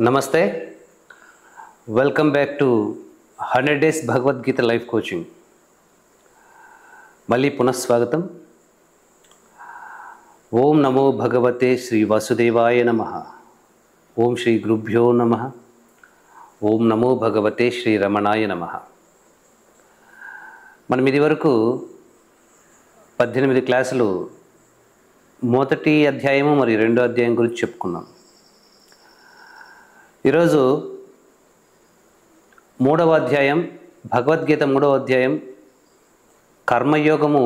నమస్తే, welcome back to 100 days Bhagavad Gita life coaching. మళ్ళీ పునఃస్వాగతం. ఓం నమో భగవతే శ్రీ వాసుదేవాయ నమః. ఓం శ్రీ గురుభ్యో నమః. ఓం నమో భగవతే శ్రీ రమణాయ నమః. మనం ఇది వరకు 18 క్లాసులు మొదటి అధ్యాయము మరియు రెండో అధ్యాయం గురించి చెప్పుకున్నాం. ఈరోజు మూడవ అధ్యాయం, భగవద్గీత మూడవ అధ్యాయం కర్మయోగము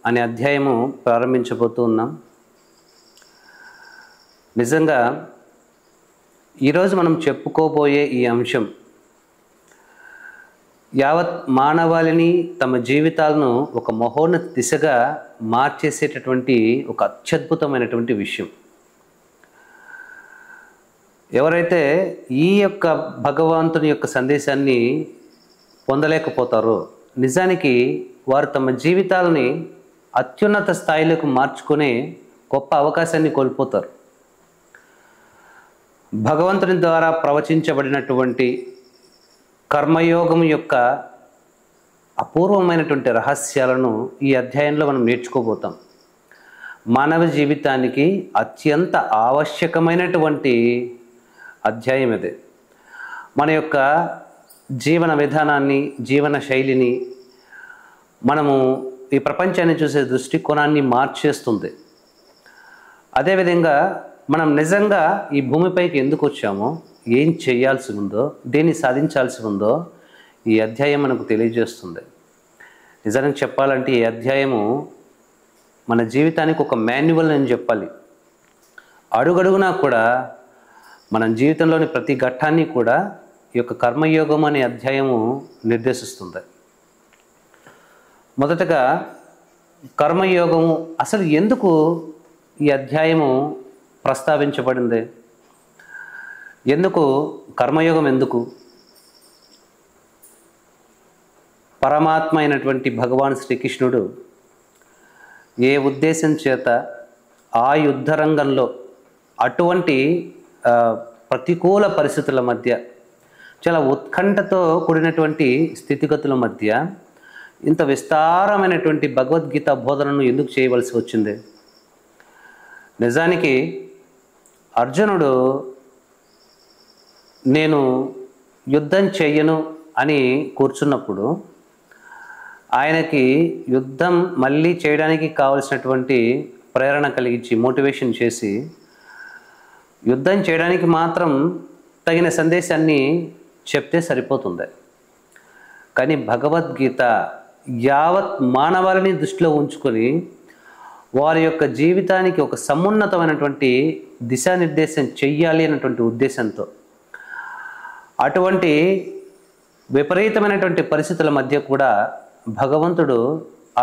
అనే అధ్యాయము ప్రారంభించబోతూ ఉన్నాం. నిజంగా ఈరోజు మనం చెప్పుకోబోయే ఈ అంశం యావత్ మానవాళిని, తమ జీవితాలను ఒక మహోన్నత దిశగా మార్చేసేటటువంటి ఒక అత్యద్భుతమైనటువంటి విషయం. ఎవరైతే ఈ యొక్క భగవంతుని యొక్క సందేశాన్ని పొందలేకపోతారో నిజానికి వారు తమ జీవితాలని అత్యున్నత స్థాయిలోకి మార్చుకునే గొప్ప అవకాశాన్ని కోల్పోతారు. భగవంతుని ద్వారా ప్రవచించబడినటువంటి కర్మయోగం యొక్క అపూర్వమైనటువంటి రహస్యాలను ఈ అధ్యాయంలో మనం నేర్చుకోబోతాం. మానవ జీవితానికి అత్యంత ఆవశ్యకమైనటువంటి అధ్యాయం ఇది. మన యొక్క జీవన విధానాన్ని, జీవన శైలిని, మనము ఈ ప్రపంచాన్ని చూసే దృష్టికోణాన్ని మార్చేస్తుంది. అదేవిధంగా మనం నిజంగా ఈ భూమిపైకి ఎందుకు వచ్చామో, ఏం చేయాల్సి ఉందో, దేన్ని సాధించాల్సి ఉందో ఈ అధ్యాయం మనకు తెలియజేస్తుంది. నిజానికి చెప్పాలంటే ఈ అధ్యాయము మన జీవితానికి ఒక మాన్యువల్ అని చెప్పాలి. అడుగడుగునా కూడా మన జీవితంలోని ప్రతి ఘట్టాన్ని కూడా ఈ యొక్క కర్మయోగం అనే అధ్యాయము నిర్దేశిస్తుంది. మొదటగా కర్మయోగము అసలు ఎందుకు ఈ అధ్యాయము ప్రస్తావించబడింది? ఎందుకు కర్మయోగం? ఎందుకు పరమాత్మ అయినటువంటి భగవాన్ శ్రీకృష్ణుడు ఏ ఉద్దేశం చేత ఆ యుద్ధ రంగంలో అటువంటి ప్రతికూల పరిస్థితుల మధ్య, చాలా ఉత్కంఠతో కూడినటువంటి స్థితిగతుల మధ్య ఇంత విస్తారమైనటువంటి భగవద్గీత బోధనను ఎందుకు చేయవలసి వచ్చింది? నిజానికి అర్జునుడు నేను యుద్ధం చెయ్యను అని కూర్చున్నప్పుడు ఆయనకి యుద్ధం మళ్ళీ చేయడానికి కావలసినటువంటి ప్రేరణ కలిగించి, మోటివేషన్ చేసి, యుద్ధం చేయడానికి మాత్రం తగిన సందేశాన్ని చెప్తే సరిపోతుంది. కానీ భగవద్గీత యావత్ మానవాళిని దృష్టిలో ఉంచుకొని వారి యొక్క జీవితానికి ఒక సమున్నతమైనటువంటి దిశానిర్దేశం చెయ్యాలి అన్నటువంటి ఉద్దేశంతో, అటువంటి విపరీతమైనటువంటి పరిస్థితుల మధ్య కూడా భగవంతుడు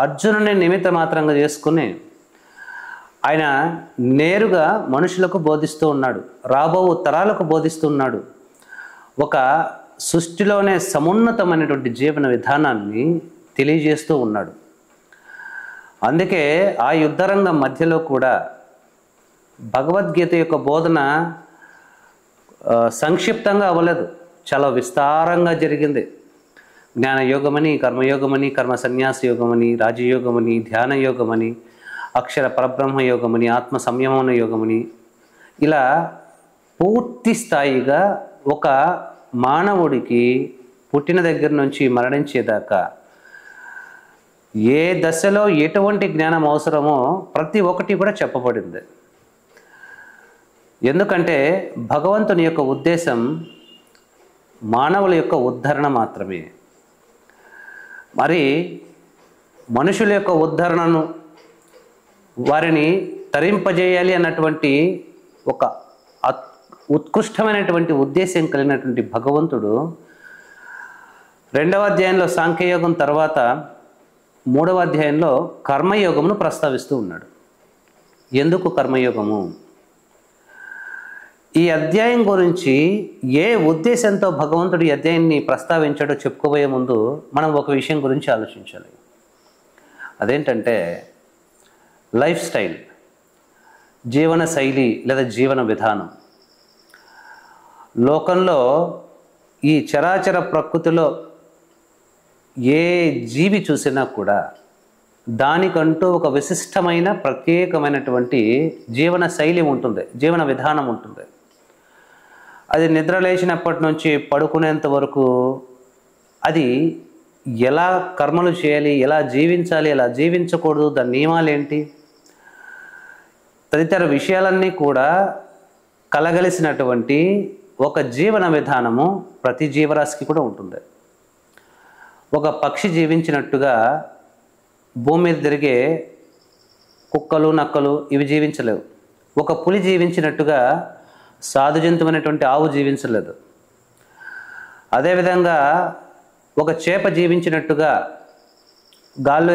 అర్జునుని నిమిత్త మాత్రంగా చేసుకుని ఆయన నేరుగా మనుషులకు బోధిస్తూ ఉన్నాడు, రాబో తరాలకు బోధిస్తూ ఉన్నాడు. ఒక సృష్టిలోనే సమున్నతమైనటువంటి జీవన విధానాన్ని తెలియజేస్తూ ఉన్నాడు. అందుకే ఆ యుద్ధరంగం మధ్యలో కూడా భగవద్గీత యొక్క బోధన సంక్షిప్తంగా అవ్వలేదు, చాలా విస్తారంగా జరిగింది. జ్ఞానయోగమని, కర్మయోగమని, కర్మ సన్యాస యోగమని, రాజయోగమని, ధ్యాన యోగమని, అక్షర పరబ్రహ్మ యోగమని, ఆత్మ సంయమన యోగమని, ఇలా పూర్తి స్థాయిగా ఒక మానవుడికి పుట్టిన దగ్గర నుంచి మరణించేదాకా ఏ దశలో ఎటువంటి జ్ఞానం అవసరమో ప్రతి ఒక్కటి కూడా చెప్పబడింది. ఎందుకంటే భగవంతుని యొక్క ఉద్దేశం మానవుల యొక్క ఉద్ధరణ మాత్రమే. మరి మనుషుల యొక్క ఉద్ధరణను, వారిని తరింపజేయాలి అన్నటువంటి ఒక ఉత్కృష్టమైనటువంటి ఉద్దేశం కలిగినటువంటి భగవంతుడు రెండవ అధ్యాయంలో సాంఖ్యయోగం తర్వాత మూడవ అధ్యాయంలో కర్మయోగమును ప్రస్తావిస్తూ ఉన్నాడు. ఎందుకు కర్మయోగము? ఈ అధ్యాయం గురించి ఏ ఉద్దేశంతో భగవంతుడు ఈ అధ్యాయాన్ని ప్రస్తావించాడో చెప్పుకోబోయే ముందు మనం ఒక విషయం గురించి ఆలోచించాలి. అదేంటంటే లైఫ్ స్టైల్, జీవన శైలి లేదా జీవన విధానం. లోకంలో ఈ చరాచర ప్రకృతిలో ఏ జీవి చూసినా కూడా దానికంటూ ఒక విశిష్టమైన ప్రత్యేకమైనటువంటి జీవన శైలి ఉంటుంది, జీవన విధానం ఉంటుంది. అది నిద్ర లేచినప్పటి నుంచి పడుకునేంత వరకు అది ఎలా కర్మలు చేయాలి, ఎలా జీవించాలి, ఎలా జీవించకూడదు, దాని నియమాలు ఏంటి, తదితర విషయాలన్నీ కూడా కలగలిసినటువంటి ఒక జీవన విధానము ప్రతి జీవరాశికి కూడా ఉంటుంది. ఒక పక్షి జీవించినట్టుగా భూమి మీద తిరిగే కుక్కలు నక్కలు ఇవి జీవించలేవు. ఒక పులి జీవించినట్టుగా సాధు జంతువైనటువంటి ఆవు జీవించలేదు. అదేవిధంగా ఒక చేప జీవించినట్టుగా గాల్లో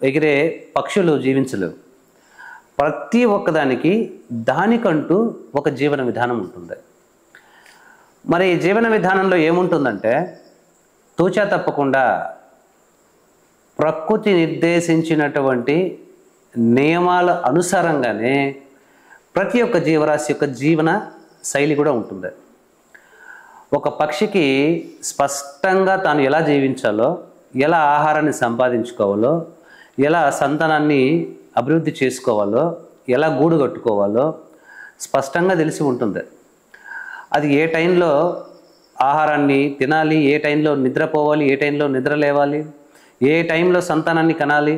ఎగిరే పక్షులు జీవించలేవు. ప్రతి ఒక్కదానికి దానికంటూ ఒక జీవన విధానం ఉంటుంది. మరి ఈ జీవన విధానంలో ఏముంటుందంటే తూచా తప్పకుండా ప్రకృతి నిర్దేశించినటువంటి నియమాల అనుసారంగానే ప్రతి ఒక్క జీవరాశి యొక్క జీవన శైలి కూడా ఉంటుంది. ఒక పక్షికి స్పష్టంగా తాను ఎలా జీవించాలో, ఎలా ఆహారాన్ని సంపాదించుకోవాలో, ఎలా సంతానాన్ని అభివృద్ధి చేసుకోవాలో, ఎలా గూడు కట్టుకోవాలో స్పష్టంగా తెలిసి ఉంటుంది. అది ఏ టైంలో ఆహారాన్ని తినాలి, ఏ టైంలో నిద్రపోవాలి, ఏ టైంలో నిద్ర లేవాలి, ఏ టైంలో సంతానాన్ని కనాలి,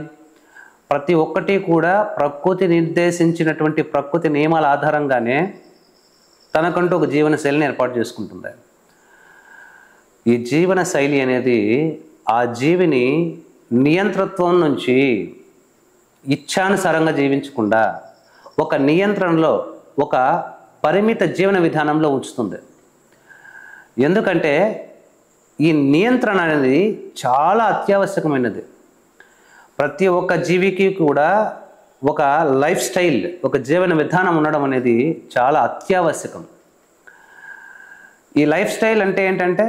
ప్రతి ఒక్కటి కూడా ప్రకృతి నిర్దేశించినటువంటి ప్రకృతి నియమాల ఆధారంగానే తనకంటూ ఒక జీవన శైలిని ఏర్పాటు చేసుకుంటుంది. ఈ జీవన శైలి అనేది ఆ జీవిని నియంతృత్వం నుంచి ఇచ్ఛానుసారంగా జీవించకుండా ఒక నియంత్రణలో, ఒక పరిమిత జీవన విధానంలో ఉంచుతుంది. ఎందుకంటే ఈ నియంత్రణ అనేది చాలా అత్యావశ్యకమైనది. ప్రతి ఒక్క జీవికి కూడా ఒక లైఫ్ స్టైల్, ఒక జీవన విధానం ఉండడం అనేది చాలా అత్యావశ్యకం. ఈ లైఫ్ స్టైల్ అంటే ఏంటంటే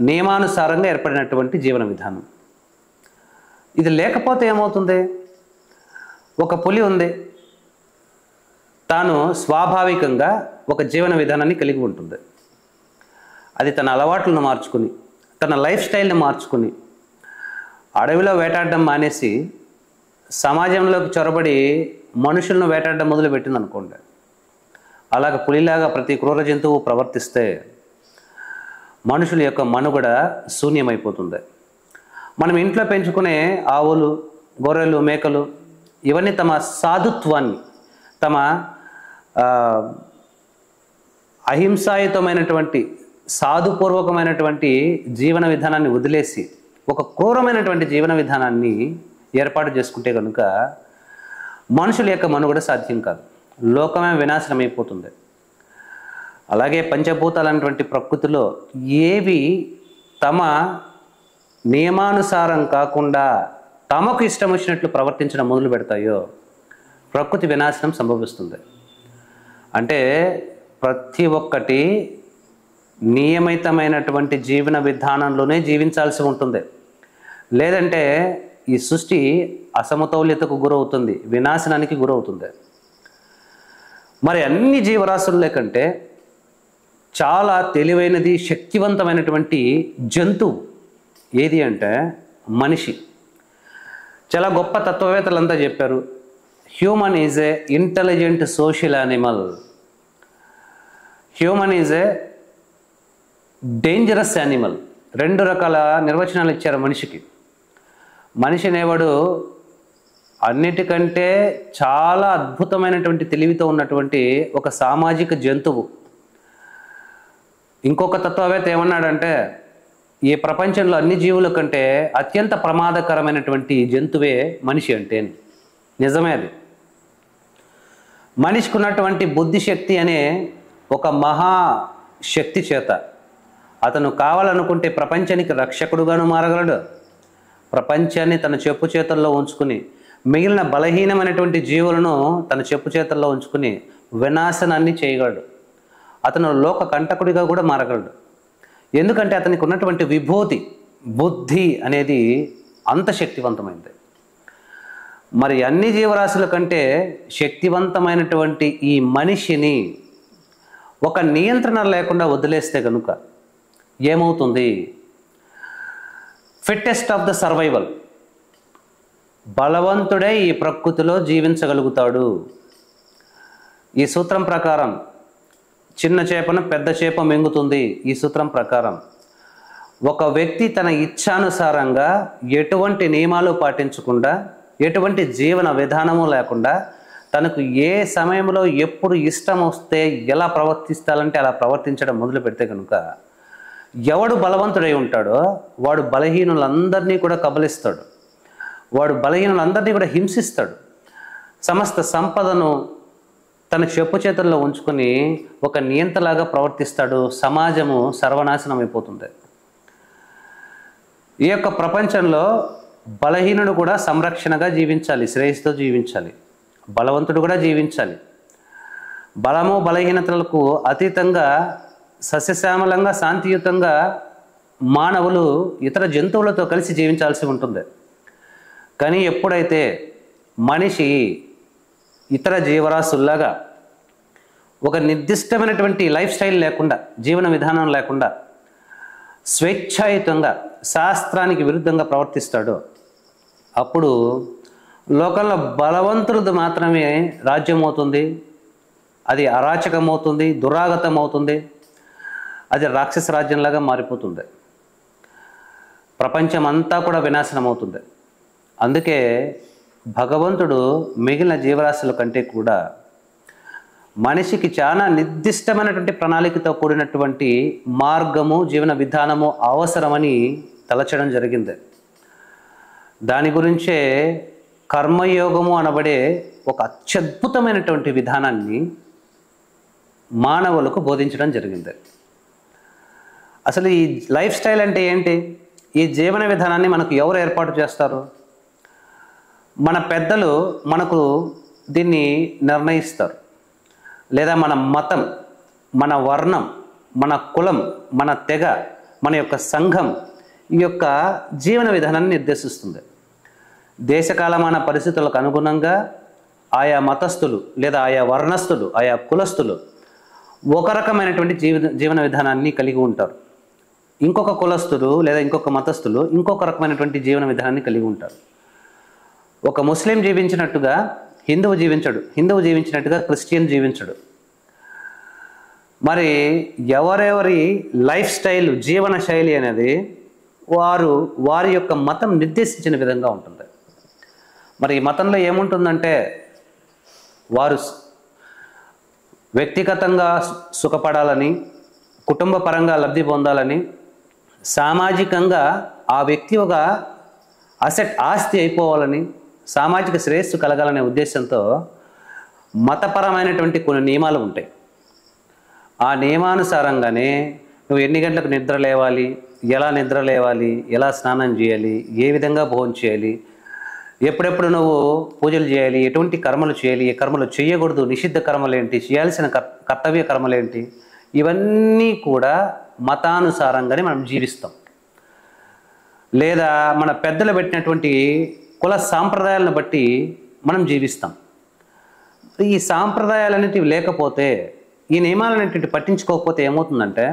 నియమానుసారంగా ఏర్పడినటువంటి జీవన విధానం. ఇది లేకపోతే ఏమవుతుంది? ఒక పులి ఉంది, తాను స్వాభావికంగా ఒక జీవన విధానాన్ని కలిగి ఉంటుంది. అది తన అలవాట్లను మార్చుకుని, తన లైఫ్ స్టైల్ని మార్చుకుని అడవిలో వేటాడడం మానేసి సమాజంలోకి చొరబడి మనుషులను వేటాడడం మొదలుపెట్టింది అనుకోండి. అలాగ పులిలాగా ప్రతి క్రూర జంతువు ప్రవర్తిస్తే మనుషుల యొక్క మనుగడ శూన్యమైపోతుంది. మనం ఇంట్లో పెంచుకునే ఆవులు, గొర్రెలు, మేకలు ఇవన్నీ తమ సాధుత్వాన్ని, తమ అహింసాయుతమైనటువంటి సాధుపూర్వకమైనటువంటి జీవన విధానాన్ని వదిలేసి ఒక క్రూరమైనటువంటి జీవన విధానాన్ని ఏర్పాటు చేసుకుంటే కనుక మనుషుల యొక్క మనుగడ సాధ్యం కాదు, లోకమే వినాశనం అయిపోతుంది. అలాగే పంచభూతాలైనటువంటి ప్రకృతిలో ఏవి తమ నియమానుసారం కాకుండా తమకు ఇష్టం వచ్చినట్లు ప్రవర్తించడం మొదలు పెడతాయో ప్రకృతి వినాశనం సంభవిస్తుంది. అంటే ప్రతి ఒక్కటి నియమితమైనటువంటి జీవన విధానంలోనే జీవించాల్సి ఉంటుంది. లేదంటే ఈ సృష్టి అసమతౌల్యతకు గురవుతుంది, వినాశనానికి గురవుతుంది. మరి అన్ని జీవరాశుల కంటే చాలా తెలివైనది, శక్తివంతమైనటువంటి జంతువు ఏది అంటే మనిషి. చాలా గొప్ప తత్వవేత్తలంతా చెప్పారు, human is a intelligent social animal, human is a dangerous animal. రెండు రకాల నిర్వచనాలు ఇచ్చారు మనిషికి. మనిషి అనేవాడు అన్నిటికంటే చాలా అద్భుతమైనటువంటి తెలివితో ఉన్నటువంటి ఒక సామాజిక జంతువు. ఇంకొక తత్వవేత్త ఏమన్నాడంటే ఈ ప్రపంచంలో అన్ని జీవుల కంటే అత్యంత ప్రమాదకరమైనటువంటి జంతువే మనిషి అంటే. నిజమే అది. మనిషికి ఉన్నటువంటి బుద్ధిశక్తి అనే ఒక మహాశక్తి చేత అతను కావాలనుకుంటే ప్రపంచానికి రక్షకుడుగాను మారగలడు. ప్రపంచాన్ని తన చెప్పు చేతుల్లో ఉంచుకుని మిగిలిన బలహీనమైనటువంటి జీవులను తన చెప్పు చేతుల్లో ఉంచుకుని వినాశనాన్ని చేయగలడు. అతను లోక కంటకుడిగా కూడా మారగలడు. ఎందుకంటే అతనికి ఉన్నటువంటి విభూతి, బుద్ధి అనేది అంత శక్తివంతమైనది. మరి అన్ని జీవరాశుల కంటే శక్తివంతమైనటువంటి ఈ మనిషిని ఒక నియంత్రణ లేకుండా వదిలేస్తే కనుక ఏమవుతుంది? ఫిట్టెస్ట్ ఆఫ్ ద సర్వైవల్, బలవంతుడే ఈ ప్రకృతిలో జీవించగలుగుతాడు. ఈ సూత్రం ప్రకారం చిన్న చేపను పెద్ద చేప మింగుతుంది. ఈ సూత్రం ప్రకారం ఒక వ్యక్తి తన ఇచ్ఛానుసారంగా ఎటువంటి నియమాలు పాటించకుండా, ఎటువంటి జీవన విధానము లేకుండా, తనకు ఏ సమయంలో ఎప్పుడు ఇష్టం వస్తే ఎలా ప్రవర్తిస్తాలంటే అలా ప్రవర్తించడం మొదలు పెడితే కనుక ఎవడు బలవంతుడై ఉంటాడో వాడు బలహీనులందరినీ కూడా కబలిస్తాడు, వాడు బలహీనులందరినీ కూడా హింసిస్తాడు. సమస్త సంపదను తన చెప్పు చేతుల్లో ఉంచుకొని ఒక నియంతలాగా ప్రవర్తిస్తాడు. సమాజము సర్వనాశనం అయిపోతుంది. ఈ యొక్క ప్రపంచంలో బలహీనుడు కూడా సంరక్షణగా జీవించాలి, శ్రేయస్సుతో జీవించాలి. బలవంతుడు కూడా జీవించాలి. బలము బలహీనతలకు అతీతంగా సస్యశ్యామలంగా శాంతియుతంగా మానవులు ఇతర జంతువులతో కలిసి జీవించాల్సి ఉంటుంది. కానీ ఎప్పుడైతే మనిషి ఇతర జీవరాశుల్లాగా ఒక నిర్దిష్టమైనటువంటి లైఫ్ స్టైల్ లేకుండా, జీవన విధానం లేకుండా స్వేచ్ఛాయుతంగా శాస్త్రానికి విరుద్ధంగా ప్రవర్తిస్తాడో అప్పుడు లోకంలో బలవంతులది మాత్రమే రాజ్యం అవుతుంది. అది అరాచకమవుతుంది, దురాగతం అవుతుంది, అది రాక్షస రాజ్యంలాగా మారిపోతుంది. ప్రపంచం అంతా కూడా వినాశనం అవుతుంది. అందుకే భగవంతుడు మిగిలిన జీవరాశుల కంటే కూడా మనిషికి చాలా నిర్దిష్టమైనటువంటి ప్రణాళికతో కూడినటువంటి మార్గము, జీవన విధానము అవసరమని తలచడం జరిగింది. దాని గురించే కర్మయోగము అనబడే ఒక అత్యద్భుతమైనటువంటి విధానాన్ని మానవులకు బోధించడం జరిగింది. అసలు ఈ లైఫ్ స్టైల్ అంటే ఏంటి? ఈ జీవన విధానాన్ని మనకు ఎవరు ఏర్పాటు చేస్తారు? మన పెద్దలు మనకు దీన్ని నిర్ణయిస్తారు. లేదా మన మతం, మన వర్ణం, మన కులం, మన తెగ, మన యొక్క సంఘం ఈ యొక్క జీవన విధానాన్ని నిర్దేశిస్తుంది. దేశకాలమాన పరిస్థితులకు అనుగుణంగా ఆయా మతస్థులు లేదా ఆయా వర్ణస్థులు, ఆయా కులస్థులు ఒక రకమైనటువంటి జీవన విధానాన్ని కలిగి ఉంటారు. ఇంకొక కులస్థులు లేదా ఇంకొక మతస్థులు ఇంకొక రకమైనటువంటి జీవన విధానాన్ని కలిగి ఉంటారు. ఒక ముస్లిం జీవించినట్టుగా హిందువు జీవించడు, హిందువు జీవించినట్టుగా క్రిస్టియన్ జీవించడు. మరి ఎవరెవరి లైఫ్ స్టైల్, జీవన శైలి అనేది వారి యొక్క మతం నిర్దేశించిన విధంగా ఉంటుంది. మరి ఈ మతంలో ఏముంటుందంటే వారు వ్యక్తిగతంగా సుఖపడాలని, కుటుంబ పరంగా లబ్ధి పొందాలని, సామాజికంగా ఆ వ్యక్తి ఒక ఆస్తి అయిపోవాలని, సామాజిక శ్రేయస్సు కలగాలనే ఉద్దేశంతో మతపరమైనటువంటి కొన్ని నియమాలు ఉంటాయి. ఆ నియమానుసారంగానే నువ్వు ఎన్ని గంటలకు నిద్ర లేవాలి, ఎలా నిద్ర లేవాలి, ఎలా స్నానం చేయాలి, ఏ విధంగా భోజనం చేయాలి, ఎప్పుడెప్పుడు నువ్వు పూజలు చేయాలి, ఎటువంటి కర్మలు చేయాలి, ఏ కర్మలు చేయకూడదు, నిషిద్ధ కర్మలేంటి, చేయాల్సిన కర్తవ్య కర్మలేంటి, ఇవన్నీ కూడా మతానుసారంగానే మనం జీవిస్తాం. లేదా మన పెద్దలు పెట్టినటువంటి కుల సాంప్రదాయాలను బట్టి మనం జీవిస్తాం. ఈ సాంప్రదాయాలన్నిటివి లేకపోతే, ఈ నియమాలన్నింటిని పట్టించుకోకపోతే ఏమవుతుందంటే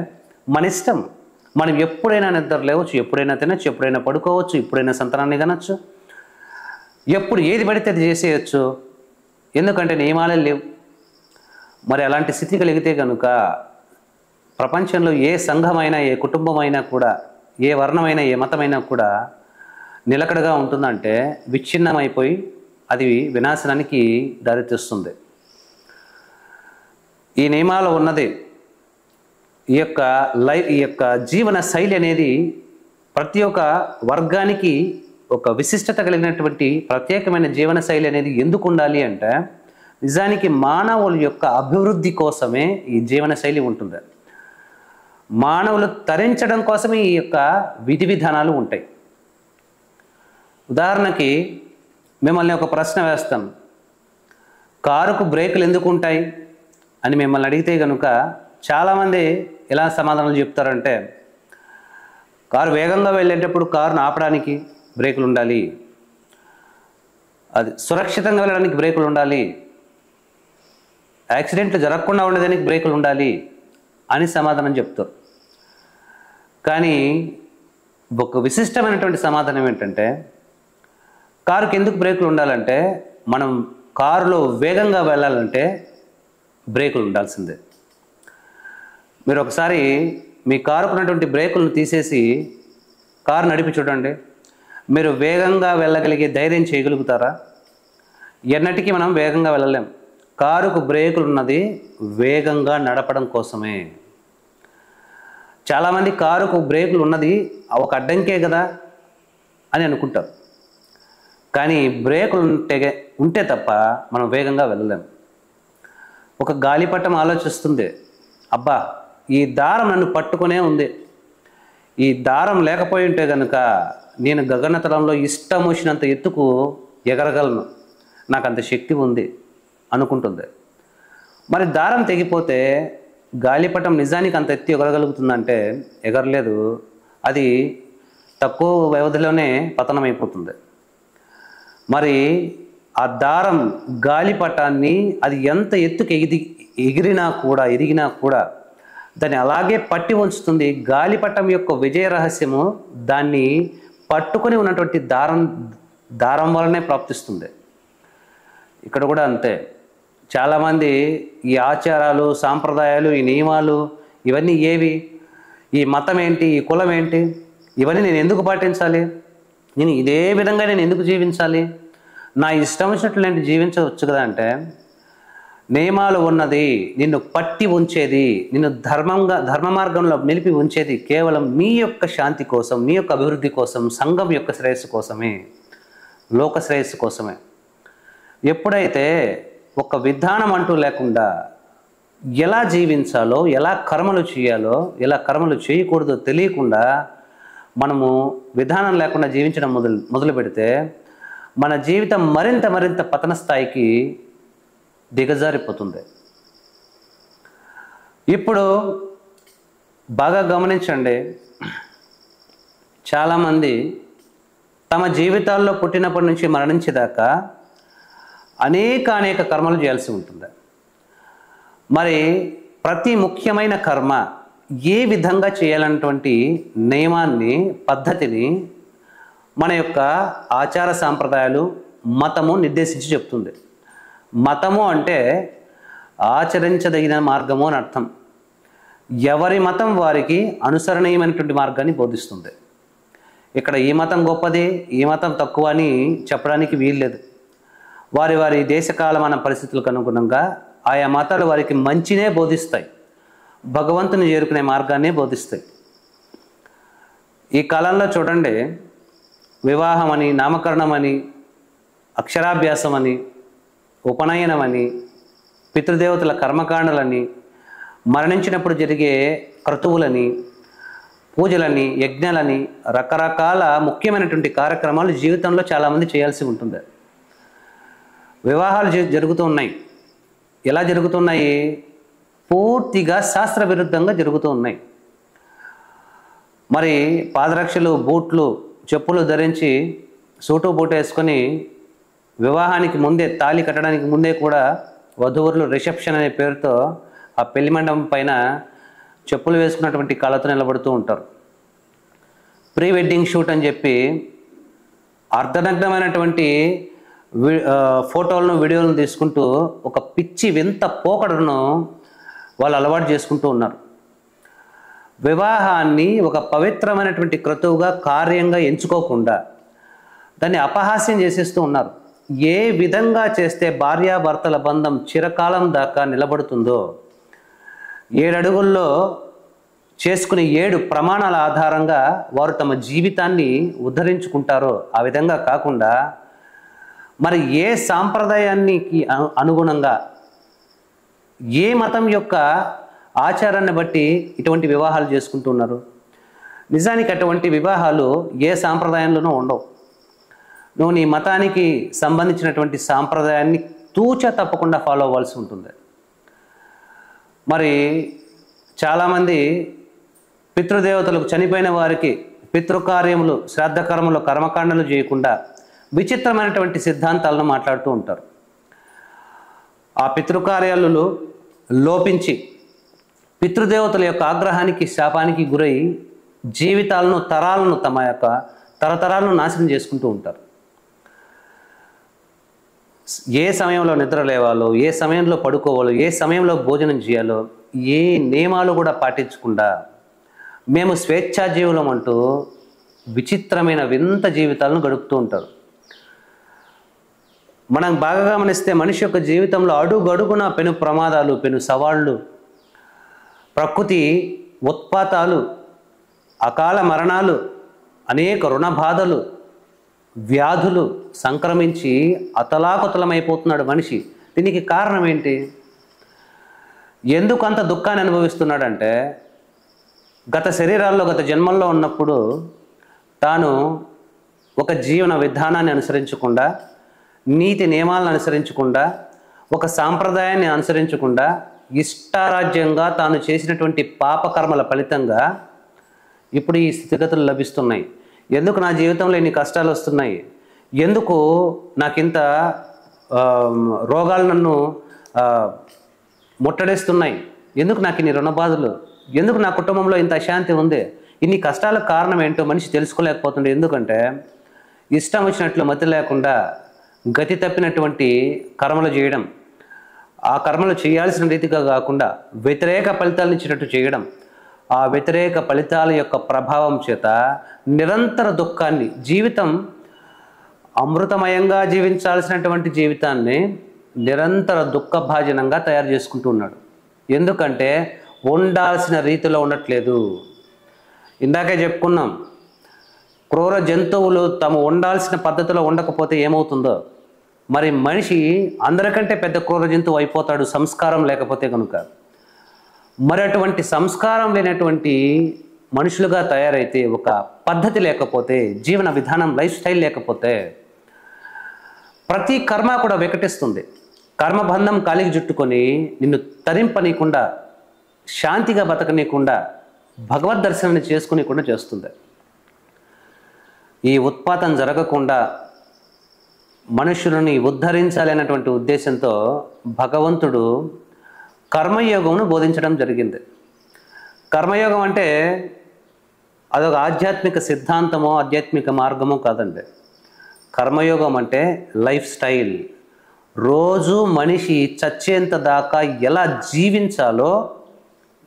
మన ఇష్టం. మనం ఎప్పుడైనా నిద్ర లేవచ్చు, ఎప్పుడైనా తినచ్చు, ఎప్పుడైనా పడుకోవచ్చు, ఎప్పుడైనా సంతానాన్ని కనొచ్చు, ఎప్పుడు ఏది పడితే అది చేసేయచ్చు. ఎందుకంటే నియమాలే లేవు. మరి అలాంటి స్థితి కలిగితే కనుక ప్రపంచంలో ఏ సంఘమైనా, ఏ కుటుంబమైనా కూడా, ఏ వర్ణమైనా, ఏ మతమైనా కూడా నిలకడగా ఉంటుందంటే విచ్ఛిన్నమైపోయి అది వినాశనానికి దారితీస్తుంది. ఈ నియమాలు ఉన్నది ఈ యొక్క జీవన శైలి అనేది ప్రతి ఒక్క వర్గానికి ఒక విశిష్టత కలిగినటువంటి ప్రత్యేకమైన జీవన శైలి అనేది ఎందుకు ఉండాలి అంటే నిజానికి మానవుల యొక్క అభివృద్ధి కోసమే ఈ జీవన శైలి ఉంటుంది. మానవులు తరించడం కోసమే ఈ యొక్క విధి విధానాలు ఉంటాయి. ఉదాహరణకి మిమ్మల్ని ఒక ప్రశ్న వేస్తాం, కారుకు బ్రేకులు ఎందుకు ఉంటాయి అని మిమ్మల్ని అడిగితే కనుక చాలామంది ఎలా సమాధానాలు చెప్తారంటే, కారు వేగంగా వెళ్ళేటప్పుడు కారును ఆపడానికి బ్రేకులు ఉండాలి, అది సురక్షితంగా వెళ్ళడానికి బ్రేకులు ఉండాలి, యాక్సిడెంట్లు జరగకుండా ఉండడానికి బ్రేకులు ఉండాలి, అని సమాధానం చెప్తారు. కానీ ఒక విశిష్టమైనటువంటి సమాధానం ఏంటంటే, కారుకి ఎందుకు బ్రేకులు ఉండాలంటే, మనం కారులో వేగంగా వెళ్ళాలంటే బ్రేకులు ఉండాల్సిందే. మీరు ఒకసారి మీ కారుకు ఉన్నటువంటి బ్రేకులను తీసేసి కారు నడిపి చూడండి, మీరు వేగంగా వెళ్ళగలిగే ధైర్యం చేయగలుగుతారా? ఎన్నటికీ మనం వేగంగా వెళ్ళలేం. కారుకు బ్రేకులు ఉన్నది వేగంగా నడపడం కోసమే. చాలామంది కారుకు బ్రేకులు ఉన్నది ఒక అడ్డంకే కదా అని అనుకుంటారు. కానీ బ్రేకులు ఉంటే తప్ప మనం వేగంగా వెళ్ళలేం. ఒక గాలిపటం ఆలోచిస్తుంది, అబ్బా ఈ దారం నన్ను పట్టుకునే ఉంది, ఈ దారం లేకపోయి ఉంటే కనుక నేను గగనతలంలో ఇష్టం వచ్చినంత ఎత్తుకు ఎగరగలను, నాకు అంత శక్తి ఉంది అనుకుంటుంది. మరి దారం తెగిపోతే గాలిపటం నిజానికి అంత ఎత్తి ఎగరగలుగుతుందంటే ఎగరలేదు, అది తక్కువ వ్యవధిలోనే పతనమైపోతుంది. మరి ఆ దారం గాలిపటాన్ని అది ఎంత ఎత్తుకు ఎగిరినా కూడా దాన్ని అలాగే పట్టి ఉంచుతుంది. గాలిపటం యొక్క విజయ రహస్యము దాన్ని పట్టుకొని ఉన్నటువంటి దారం వలనే ప్రాప్తిస్తుంది. ఇక్కడ కూడా అంతే. చాలామంది ఈ ఆచారాలు, సాంప్రదాయాలు, ఈ నియమాలు ఇవన్నీ ఏవి, ఈ మతం ఏంటి, ఈ కులం ఏంటి, ఇవన్నీ నేను ఎందుకు పాటించాలి, నేను ఇదే విధంగా నేను ఎందుకు జీవించాలి, నా ఇష్టం వచ్చినట్లు నేను జీవించవచ్చు కదా అంటే, నియమాలు ఉన్నది నిన్ను పట్టి ఉంచేది, నిన్ను ధర్మ మార్గంలో నిలిపి ఉంచేది కేవలం నీ యొక్క శాంతి కోసం, నీ యొక్క అభివృద్ధి కోసం, సంఘం యొక్క శ్రేయస్సు కోసమే, లోక శ్రేయస్సు కోసమే. ఎప్పుడైతే ఒక విధానం అంటూ లేకుండా ఎలా జీవించాలో, ఎలా కర్మలు చేయాలో, ఎలా కర్మలు చేయకూడదో తెలియకుండా మనము విధానం లేకుండా జీవించడం మొదలు పెడితే మన జీవితం మరింత పతన స్థాయికి దిగజారిపోతుంది. ఇప్పుడు బాగా గమనించండి, చాలామంది తమ జీవితాల్లో పుట్టినప్పటి నుంచి మరణించేదాకా అనేక కర్మలు చేయాల్సి ఉంటుంది. మరి ప్రతి ముఖ్యమైన కర్మ ఏ విధంగా చేయాలన్నటువంటి నియమాన్ని, పద్ధతిని మన యొక్క ఆచార సాంప్రదాయాలు, మతము నిర్దేశించి చెప్తుంది. మతము అంటే ఆచరించదగిన మార్గము అని అర్థం. ఎవరి మతం వారికి అనుసరణీయమైనటువంటి మార్గాన్ని బోధిస్తుంది. ఇక్కడ ఈ మతం గొప్పది, ఈ మతం తక్కువ అని చెప్పడానికి వీల్లేదు. వారి దేశకాలమాన పరిస్థితులకు అనుగుణంగా ఆయా మతాలు వారికి మంచినే బోధిస్తాయి, భగవంతుని చేరుకునే మార్గాన్ని బోధిస్తాయి. ఈ కాలంలో చూడండి, వివాహం అని, నామకరణం అని, అక్షరాభ్యాసం అని, ఉపనయనం అని, పితృదేవతల కర్మకాండలని, మరణించినప్పుడు జరిగే క్రతువులని, పూజలని, యజ్ఞాలని, రకరకాల ముఖ్యమైనటువంటి కార్యక్రమాలు జీవితంలో చాలామంది చేయాల్సి ఉంటుంది. వివాహాలు జరుగుతూ ఉన్నాయి. ఎలా జరుగుతున్నాయి? పూర్తిగా శాస్త్ర విరుద్ధంగా జరుగుతూ ఉన్నాయి. మరి పాదరక్షలు, బూట్లు, చెప్పులు ధరించి సూటు బూట వేసుకొని వివాహానికి ముందే, తాళి కట్టడానికి ముందే కూడా వధూవరులు రిసెప్షన్ అనే పేరుతో ఆ పెళ్లి మండపం పైన చెప్పులు వేసుకున్నటువంటి కళ్ళతో నిలబడుతూ ఉంటారు. ప్రీ వెడ్డింగ్ షూట్ అని చెప్పి అర్ధనగ్నమైనటువంటి ఫోటోలను, వీడియోలను తీసుకుంటూ ఒక పిచ్చి వింత పోకడను వాళ్ళు అలవాటు చేసుకుంటూ ఉన్నారు. వివాహాన్ని ఒక పవిత్రమైనటువంటి క్రతువుగా, కార్యంగా ఎంచుకోకుండా దాన్ని అపహాస్యం చేసేస్తూ ఉన్నారు. ఏ విధంగా చేస్తే భార్యాభర్తల బంధం చిరకాలం దాకా నిలబడుతుందో, 7 అడుగుల్లో చేసుకునే 7 ప్రమాణాల ఆధారంగా వారు తమ జీవితాన్ని ఉద్ధరించుకుంటారో ఆ విధంగా కాకుండా, మరి ఏ సాంప్రదాయానికి అనుగుణంగా, ఏ మతం యొక్క ఆచారాన్ని బట్టి ఇటువంటి వివాహాలు చేసుకుంటున్నారు? నిజానికి అటువంటి వివాహాలు ఏ సాంప్రదాయంలోనూ ఉండవు. నువ్వు నీ మతానికి సంబంధించినటువంటి సాంప్రదాయాన్ని తూచా తప్పకుండా ఫాలో అవ్వాల్సి ఉంటుంది. మరి చాలామంది పితృదేవతలకు, చనిపోయిన వారికి పితృకార్యములు, శ్రాద్ధకర్మలు, కర్మకాండలు చేయకుండా విచిత్రమైనటువంటి సిద్ధాంతాలను మాట్లాడుతూ ఉంటారు. ఆ పితృకార్యాలు లోపించి పితృదేవతల యొక్క ఆగ్రహానికి శాపానికి గురై జీవితాలను తరాలను తమ యొక్క తరతరాలను నాశనం చేసుకుంటూ ఉంటారు. ఏ సమయంలో నిద్ర లేవాలో, ఏ సమయంలో పడుకోవాలో, ఏ సమయంలో భోజనం చేయాలో ఏ నియమాలు కూడా పాటించకుండా మేము స్వేచ్ఛాజీవులం అంటూ విచిత్రమైన వింత జీవితాలను గడుపుతూ ఉంటారు. మనం బాగా గమనిస్తే మనిషి యొక్క జీవితంలో అడుగడుగున పెను ప్రమాదాలు, పెను సవాళ్ళు, ప్రకృతి ఉత్పాతాలు, అకాల మరణాలు, అనేక రుణ బాధలు, వ్యాధులు సంక్రమించి అతలాకుతలమైపోతున్నాడు మనిషి. దీనికి కారణం ఏంటి? ఎందుకు అంత దుఃఖాన్ని అనుభవిస్తున్నాడంటే గత శరీరాల్లో, గత జన్మల్లో ఉన్నప్పుడు తాను ఒక జీవన విధానాన్ని అనుసరించకుండా, నీతి నియమాలను అనుసరించకుండా, ఒక సాంప్రదాయాన్ని అనుసరించకుండా ఇష్టారాజ్యంగా తాను చేసినటువంటి పాపకర్మల ఫలితంగా ఇప్పుడు ఈ స్థితిగతులు లభిస్తున్నాయి. ఎందుకు నా జీవితంలో ఇన్ని కష్టాలు వస్తున్నాయి? ఎందుకు నాకింత రోగాలు నన్ను ముట్టడిస్తున్నాయి? ఎందుకు నాకు ఇన్ని రుణబాధలు? ఎందుకు నా కుటుంబంలో ఇంత అశాంతి ఉంది? ఇన్ని కష్టాలకు కారణం ఏంటో మనిషి తెలుసుకోలేకపోతుండే. ఎందుకంటే ఇష్టం వచ్చినట్లు మతి లేకుండా గతి తప్పినటువంటి కర్మలు చేయడం, ఆ కర్మలు చేయాల్సిన రీతిగా కాకుండా వ్యతిరేక ఫలితాలను ఇచ్చినట్టు చేయడం, ఆ వ్యతిరేక ఫలితాల యొక్క ప్రభావం చేత నిరంతర దుఃఖాన్ని, జీవితం అమృతమయంగా జీవించాల్సినటువంటి జీవితాన్ని నిరంతర దుఃఖభాజనంగా తయారు చేసుకుంటూ ఉన్నాడు. ఎందుకంటే ఉండాల్సిన రీతిలో ఉండట్లేదు. ఇందాకే చెప్పుకున్నాం, క్రూర జంతువులు తమ ఉండాల్సిన పద్ధతిలో ఉండకపోతే ఏమవుతుందో, మరి మనిషి అందరికంటే పెద్ద క్రూర జంతువు అయిపోతాడు సంస్కారం లేకపోతే కనుక. మరి అటువంటి సంస్కారం లేనటువంటి మనుషులుగా తయారైతే, ఒక పద్ధతి లేకపోతే, జీవన విధానం, లైఫ్ స్టైల్ లేకపోతే ప్రతి కర్మ కూడా వికటిస్తుంది. కర్మబంధం కాలికి జుట్టుకొని నిన్ను తరింపనీయకుండా, శాంతిగా బతకనీయకుండా, భగవద్ దర్శనాన్ని చేసుకునేకుండా చేస్తుంది. ఈ ఉత్పాతం జరగకుండా మనుషులని ఉద్ధరించాలి అన్నటువంటి ఉద్దేశంతో భగవంతుడు కర్మయోగమును బోధించడం జరిగింది. కర్మయోగం అంటే అదొక ఆధ్యాత్మిక సిద్ధాంతమో ఆధ్యాత్మిక మార్గమో కాదండి. కర్మయోగం అంటే లైఫ్ స్టైల్. రోజు మనిషి చచ్చేంత దాకా ఎలా జీవించాలో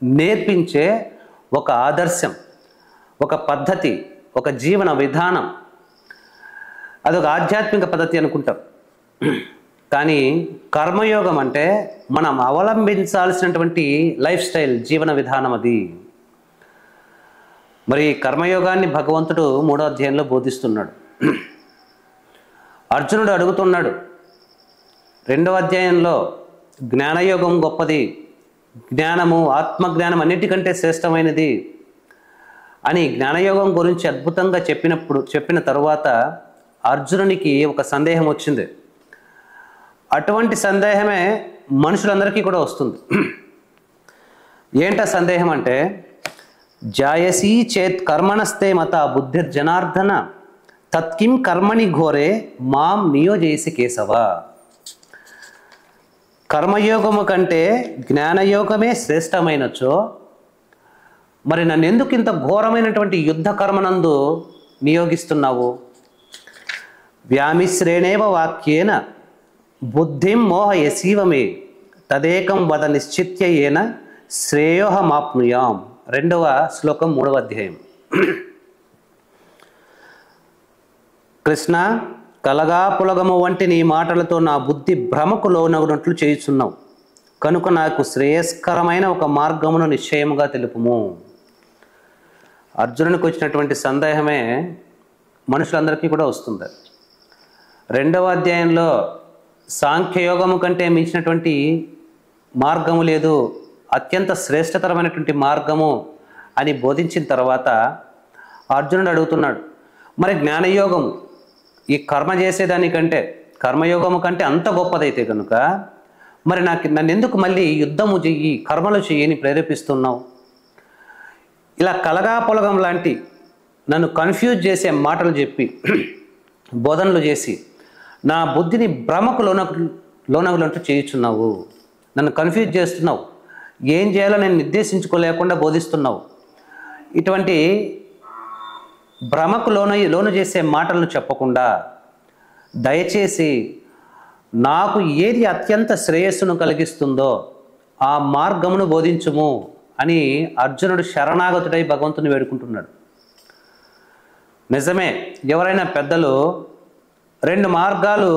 నేర్పించే ఒక ఆదర్శం, ఒక పద్ధతి, ఒక జీవన విధానం. అదొక ఆధ్యాత్మిక పద్ధతి అనుకుంటాం. కానీ కర్మయోగం అంటే మనం అవలంబించాల్సినటువంటి లైఫ్ స్టైల్, జీవన విధానం అది. మరి కర్మయోగాన్ని భగవంతుడు 3వ అధ్యాయంలో బోధిస్తున్నాడు. అర్జునుడు అడుగుతున్నాడు 2వ అధ్యాయంలో, జ్ఞానయోగం గొప్పది, జ్ఞానము, ఆత్మజ్ఞానం అన్నిటికంటే శ్రేష్టమైనది అని జ్ఞానయోగం గురించి అద్భుతంగా చెప్పిన తరువాత అర్జునునికి ఒక సందేహం వచ్చింది. అటువంటి సందేహమే మనుషులందరికీ కూడా వస్తుంది. ఏంటా సందేహం అంటే, జాయసీ చేత్ కర్మణస్తే మత బుద్ధిర్జనార్దన తత్కిం కర్మణి ఘోరే మాం నియోజయసి కేశవ. కర్మయోగము కంటే జ్ఞానయోగమే శ్రేష్టమైనచో మరి నన్ను ఎందుకు ఇంత ఘోరమైనటువంటి యుద్ధ కర్మనందు నియోగిస్తున్నావు? వ్యామిశ్రేణేవ వాక్యేన బుద్ధిం మోహయసీవమే తదేకం వద నిశ్చిత్య ఏన శ్రేయోహమాప్నుయాం. 2వ శ్లోకం 3వ అధ్యాయం. కృష్ణ, కలగా పులగము వంటి నీ మాటలతో నా బుద్ధి భ్రమకు లోనగునట్లు చేయుచున్నావు కనుక నాకు శ్రేయస్కరమైన ఒక మార్గమును నిశ్చయముగా తెలుపుము. అర్జునునికి వచ్చినటువంటి సందేహమే మనుషులందరికీ కూడా వస్తుంది. 2వ అధ్యాయంలో సాంఖ్యయోగము కంటే మించినటువంటి మార్గము లేదు, అత్యంత శ్రేష్టతరమైనటువంటి మార్గము అని బోధించిన తర్వాత అర్జునుడు అడుగుతున్నాడు, మరి జ్ఞానయోగం ఈ కర్మ చేసేదానికంటే, కర్మయోగము కంటే అంత గొప్పదైతే కనుక మరి నన్ను ఎందుకు మళ్ళీ యుద్ధము చెయ్యి, కర్మలు చెయ్యని ప్రేరేపిస్తున్నావు? ఇలా కలగా పొలగం లాంటి నన్ను కన్ఫ్యూజ్ చేసే మాటలు చెప్పి, బోధనలు చేసి నా బుద్ధిని భ్రమకు లోనగులంటూ చేయుచున్నావు, నన్ను కన్ఫ్యూజ్ చేస్తున్నావు. ఏం చేయాలో నేను నిర్దేశించుకోలేకుండా బోధిస్తున్నావు. ఇటువంటి భ్రమకు లోను చేసే మాటలను చెప్పకుండా దయచేసి నాకు ఏది అత్యంత శ్రేయస్సును కలిగిస్తుందో ఆ మార్గమును బోధించుము అని అర్జునుడు శరణాగతుడై భగవంతుని వేడుకుంటున్నాడు. నిజమే, ఎవరైనా పెద్దలు రెండు మార్గాలు,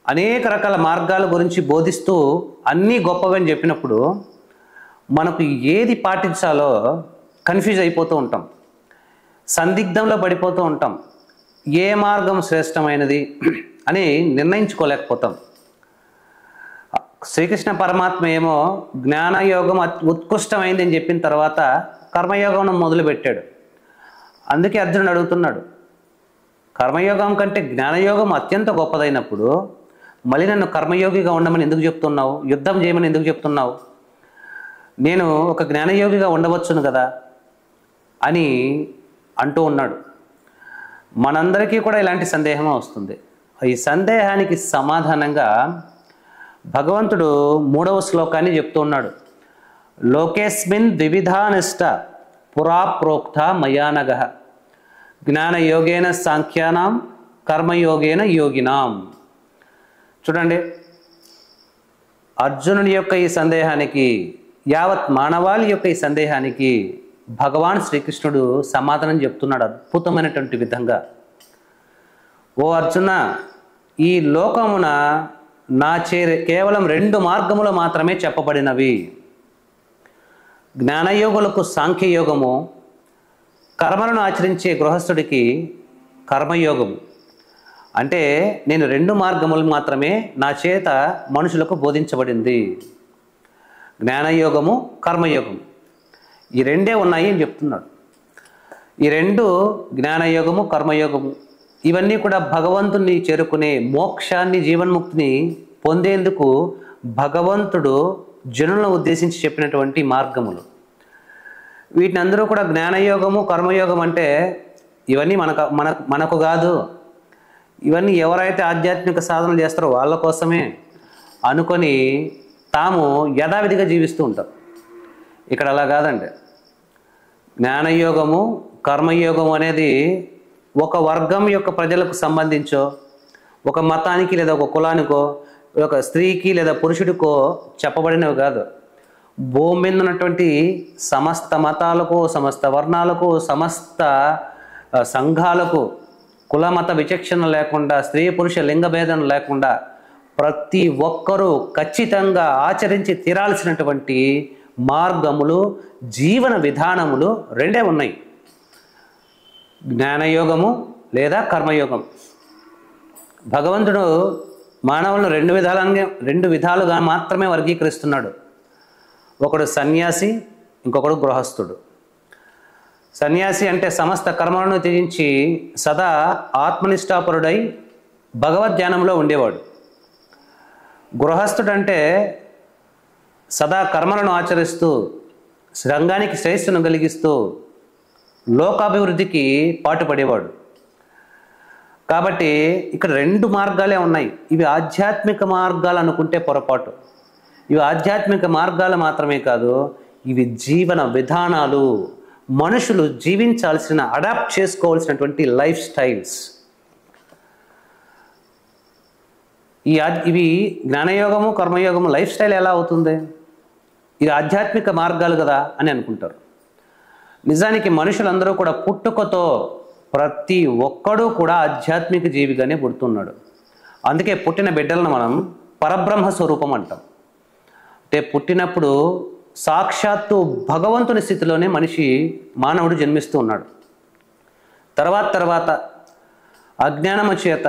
అనేక రకాల మార్గాల గురించి బోధిస్తూ అన్నీ గొప్పవని చెప్పినప్పుడు మనకు ఏది పాటించాలో కన్ఫ్యూజ్ అయిపోతూ ఉంటాం, సందిగ్ధంలో పడిపోతూ ఉంటాం. ఏ మార్గం శ్రేష్టమైనది అని నిర్ణయించుకోలేకపోతాం. శ్రీకృష్ణ పరమాత్మ ఏమో జ్ఞానయోగం ఉత్కృష్టమైంది అని చెప్పిన తర్వాత కర్మయోగం మొదలుపెట్టాడు. అందుకే అర్జునుడు అడుగుతున్నాడు, కర్మయోగం కంటే జ్ఞానయోగం అత్యంత గొప్పదైనప్పుడు మళ్ళీ నన్ను కర్మయోగిగా ఉండమని ఎందుకు చెప్తున్నావు, యుద్ధం చేయమని ఎందుకు చెప్తున్నావు, నేను ఒక జ్ఞానయోగిగా ఉండవచ్చును కదా అని అంటూ ఉన్నాడు. మనందరికీ కూడా ఇలాంటి సందేహం వస్తుంది. ఈ సందేహానికి సమాధానంగా భగవంతుడు 3వ శ్లోకాన్ని చెప్తూ ఉన్నాడు. లోకేస్మిన్ ద్వివిధానిష్ట పురా ప్రోక్త మయానగ జ్ఞానయోగేన సాంఖ్యానాం కర్మయోగేన యోగినాం. చూడండి, అర్జునుడి యొక్క ఈ సందేహానికి, యావత్ మానవాళి యొక్క ఈ సందేహానికి భగవాన్ శ్రీకృష్ణుడు సమాధానం చెప్తున్నాడు అద్భుతమైనటువంటి విధంగా. ఓ అర్జున, ఈ లోకమున నా కేవలం 2 మార్గములు మాత్రమే చెప్పబడినవి. జ్ఞానయోగులకు సాంఖ్యయోగము, కర్మలను ఆచరించే గృహస్థుడికి కర్మయోగము. అంటే నేను 2 మార్గములు మాత్రమే నా చేత మనుషులకు బోధించబడింది, జ్ఞానయోగము, కర్మయోగము. ఈ 2 ఉన్నాయి అని చెప్తున్నాడు. ఈ 2 జ్ఞానయోగము, కర్మయోగము ఇవన్నీ కూడా భగవంతుని చేరుకునే మోక్షాన్ని, జీవన్ముక్తిని పొందేందుకు భగవంతుడు జనులను ఉద్దేశించి చెప్పినటువంటి మార్గములు. వీటిని అందరూ కూడా జ్ఞానయోగము, కర్మయోగం అంటే ఇవన్నీ మనకు కాదు, ఇవన్నీ ఎవరైతే ఆధ్యాత్మిక సాధనలు చేస్తారో వాళ్ళ కోసమే అనుకొని తాము యథావిధిగా జీవిస్తూ ఉంటారు. ఇక్కడ అలా కాదండి. జ్ఞానయోగము, కర్మయోగం అనేది ఒక వర్గం యొక్క ప్రజలకు సంబంధించో, ఒక మతానికి లేదా ఒక కులానికో, ఒక స్త్రీకి లేదా పురుషుడికో చెప్పబడినవి కాదు. భూమి మీద ఉన్నటువంటి సమస్త మతాలకు, సమస్త వర్ణాలకు, సమస్త సంఘాలకు కుల మత విచక్షణ లేకుండా, స్త్రీ పురుష లింగ భేదం లేకుండా ప్రతి ఒక్కరూ ఖచ్చితంగా ఆచరించి తీరాల్సినటువంటి మార్గములు, జీవన విధానములు 2 ఉన్నాయి, జ్ఞానయోగము లేదా కర్మయోగం. భగవంతుడు మానవులను 2 విధాలుగా మాత్రమే వర్గీకరిస్తున్నాడు. ఒకడు సన్యాసి, ఇంకొకడు గృహస్థుడు. సన్యాసి అంటే సమస్త కర్మలను త్యజించి సదా ఆత్మనిష్టాపరుడై భగవద్ధ్యానంలో ఉండేవాడు. గృహస్థుడు అంటే సదా కర్మలను ఆచరిస్తూ రంగానికి శ్రేయస్సును కలిగిస్తూ లోకాభివృద్ధికి పాటుపడేవాడు. కాబట్టి ఇక్కడ 2 మార్గాలే ఉన్నాయి. ఇవి ఆధ్యాత్మిక మార్గాలు అనుకుంటే పొరపాటు. ఇవి ఆధ్యాత్మిక మార్గాలు మాత్రమే కాదు, ఇవి జీవన విధానాలు, మనుషులు జీవించాల్సిన, అడాప్ట్ చేసుకోవాల్సినటువంటి లైఫ్ స్టైల్స్. ఇవి జ్ఞానయోగము, కర్మయోగము లైఫ్ స్టైల్ ఎలా అవుతుంది? ఇది ఆధ్యాత్మిక మార్గాలు కదా అని అనుకుంటారు. నిజానికి మనుషులందరూ కూడా పుట్టుకతో ప్రతి ఒక్కడూ కూడా ఆధ్యాత్మిక జీవిగానే పుడుతున్నాడు. అందుకే పుట్టిన బిడ్డలను మనం పరబ్రహ్మ స్వరూపం అంటాం. అంటే పుట్టినప్పుడు సాక్షాత్తు భగవంతుని స్థితిలోనే మానవుడు జన్మిస్తూ ఉన్నాడు. తర్వాత అజ్ఞానము చేత,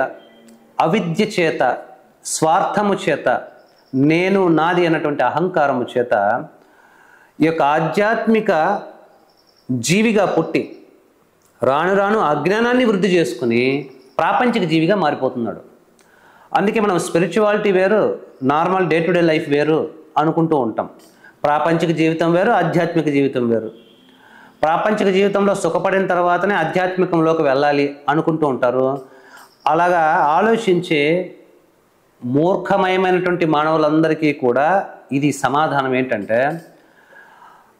అవిద్య చేత, స్వార్థము చేత, నేను నాది అన్నటువంటి అహంకారము చేత ఈ యొక్క ఆధ్యాత్మిక జీవిగా పుట్టి రాను రాను అజ్ఞానాన్ని వృద్ధి చేసుకుని ప్రాపంచిక జీవిగా మారిపోతున్నాడు. అందుకే మనం స్పిరిచువాలిటీ వేరు, normal day to day life వేరు అనుకుంటూ ఉంటాం. ప్రాపంచిక జీవితం వేరు, ఆధ్యాత్మిక జీవితం వేరు. ప్రాపంచిక జీవితంలో సుఖపడిన తర్వాతనే ఆధ్యాత్మికంలోకి వెళ్ళాలి అనుకుంటూ ఉంటారు. అలాగా ఆలోచించే మూర్ఖమయమైనటువంటి మానవులందరికీ కూడా ఇది సమాధానం ఏంటంటే,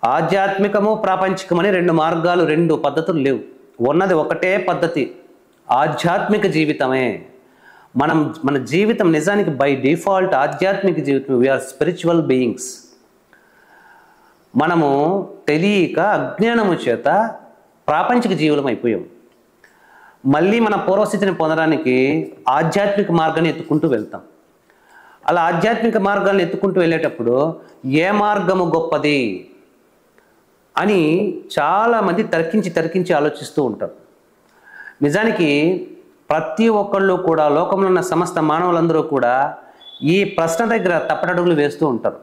ఆధ్యాత్మికము ప్రాపంచికమని రెండు మార్గాలు, రెండు పద్ధతులు లేవు. ఉన్నది ఒకటే పద్ధతి, ఆధ్యాత్మిక జీవితమే. మన జీవితం నిజానికి బై డిఫాల్ట్ ఆధ్యాత్మిక జీవితం. We are spiritual beings. మనము తెలియక అజ్ఞానము చేత ప్రాపంచిక జీవులం అయిపోయాం. మళ్ళీ మన పూర్వస్థితిని పొందడానికి ఆధ్యాత్మిక మార్గాన్ని ఎత్తుకుంటూ వెళ్తాం. అలా ఆధ్యాత్మిక మార్గాన్ని ఎత్తుకుంటూ వెళ్ళేటప్పుడు ఏ మార్గము గొప్పది అని చాలామంది తర్కించి ఆలోచిస్తూ ఉంటారు. నిజానికి ప్రతి ఒక్కళ్ళు కూడా, లోకంలో ఉన్న సమస్త మానవులందరూ కూడా ఈ ప్రశ్న దగ్గర తప్పటడుగులు వేస్తూ ఉంటారు.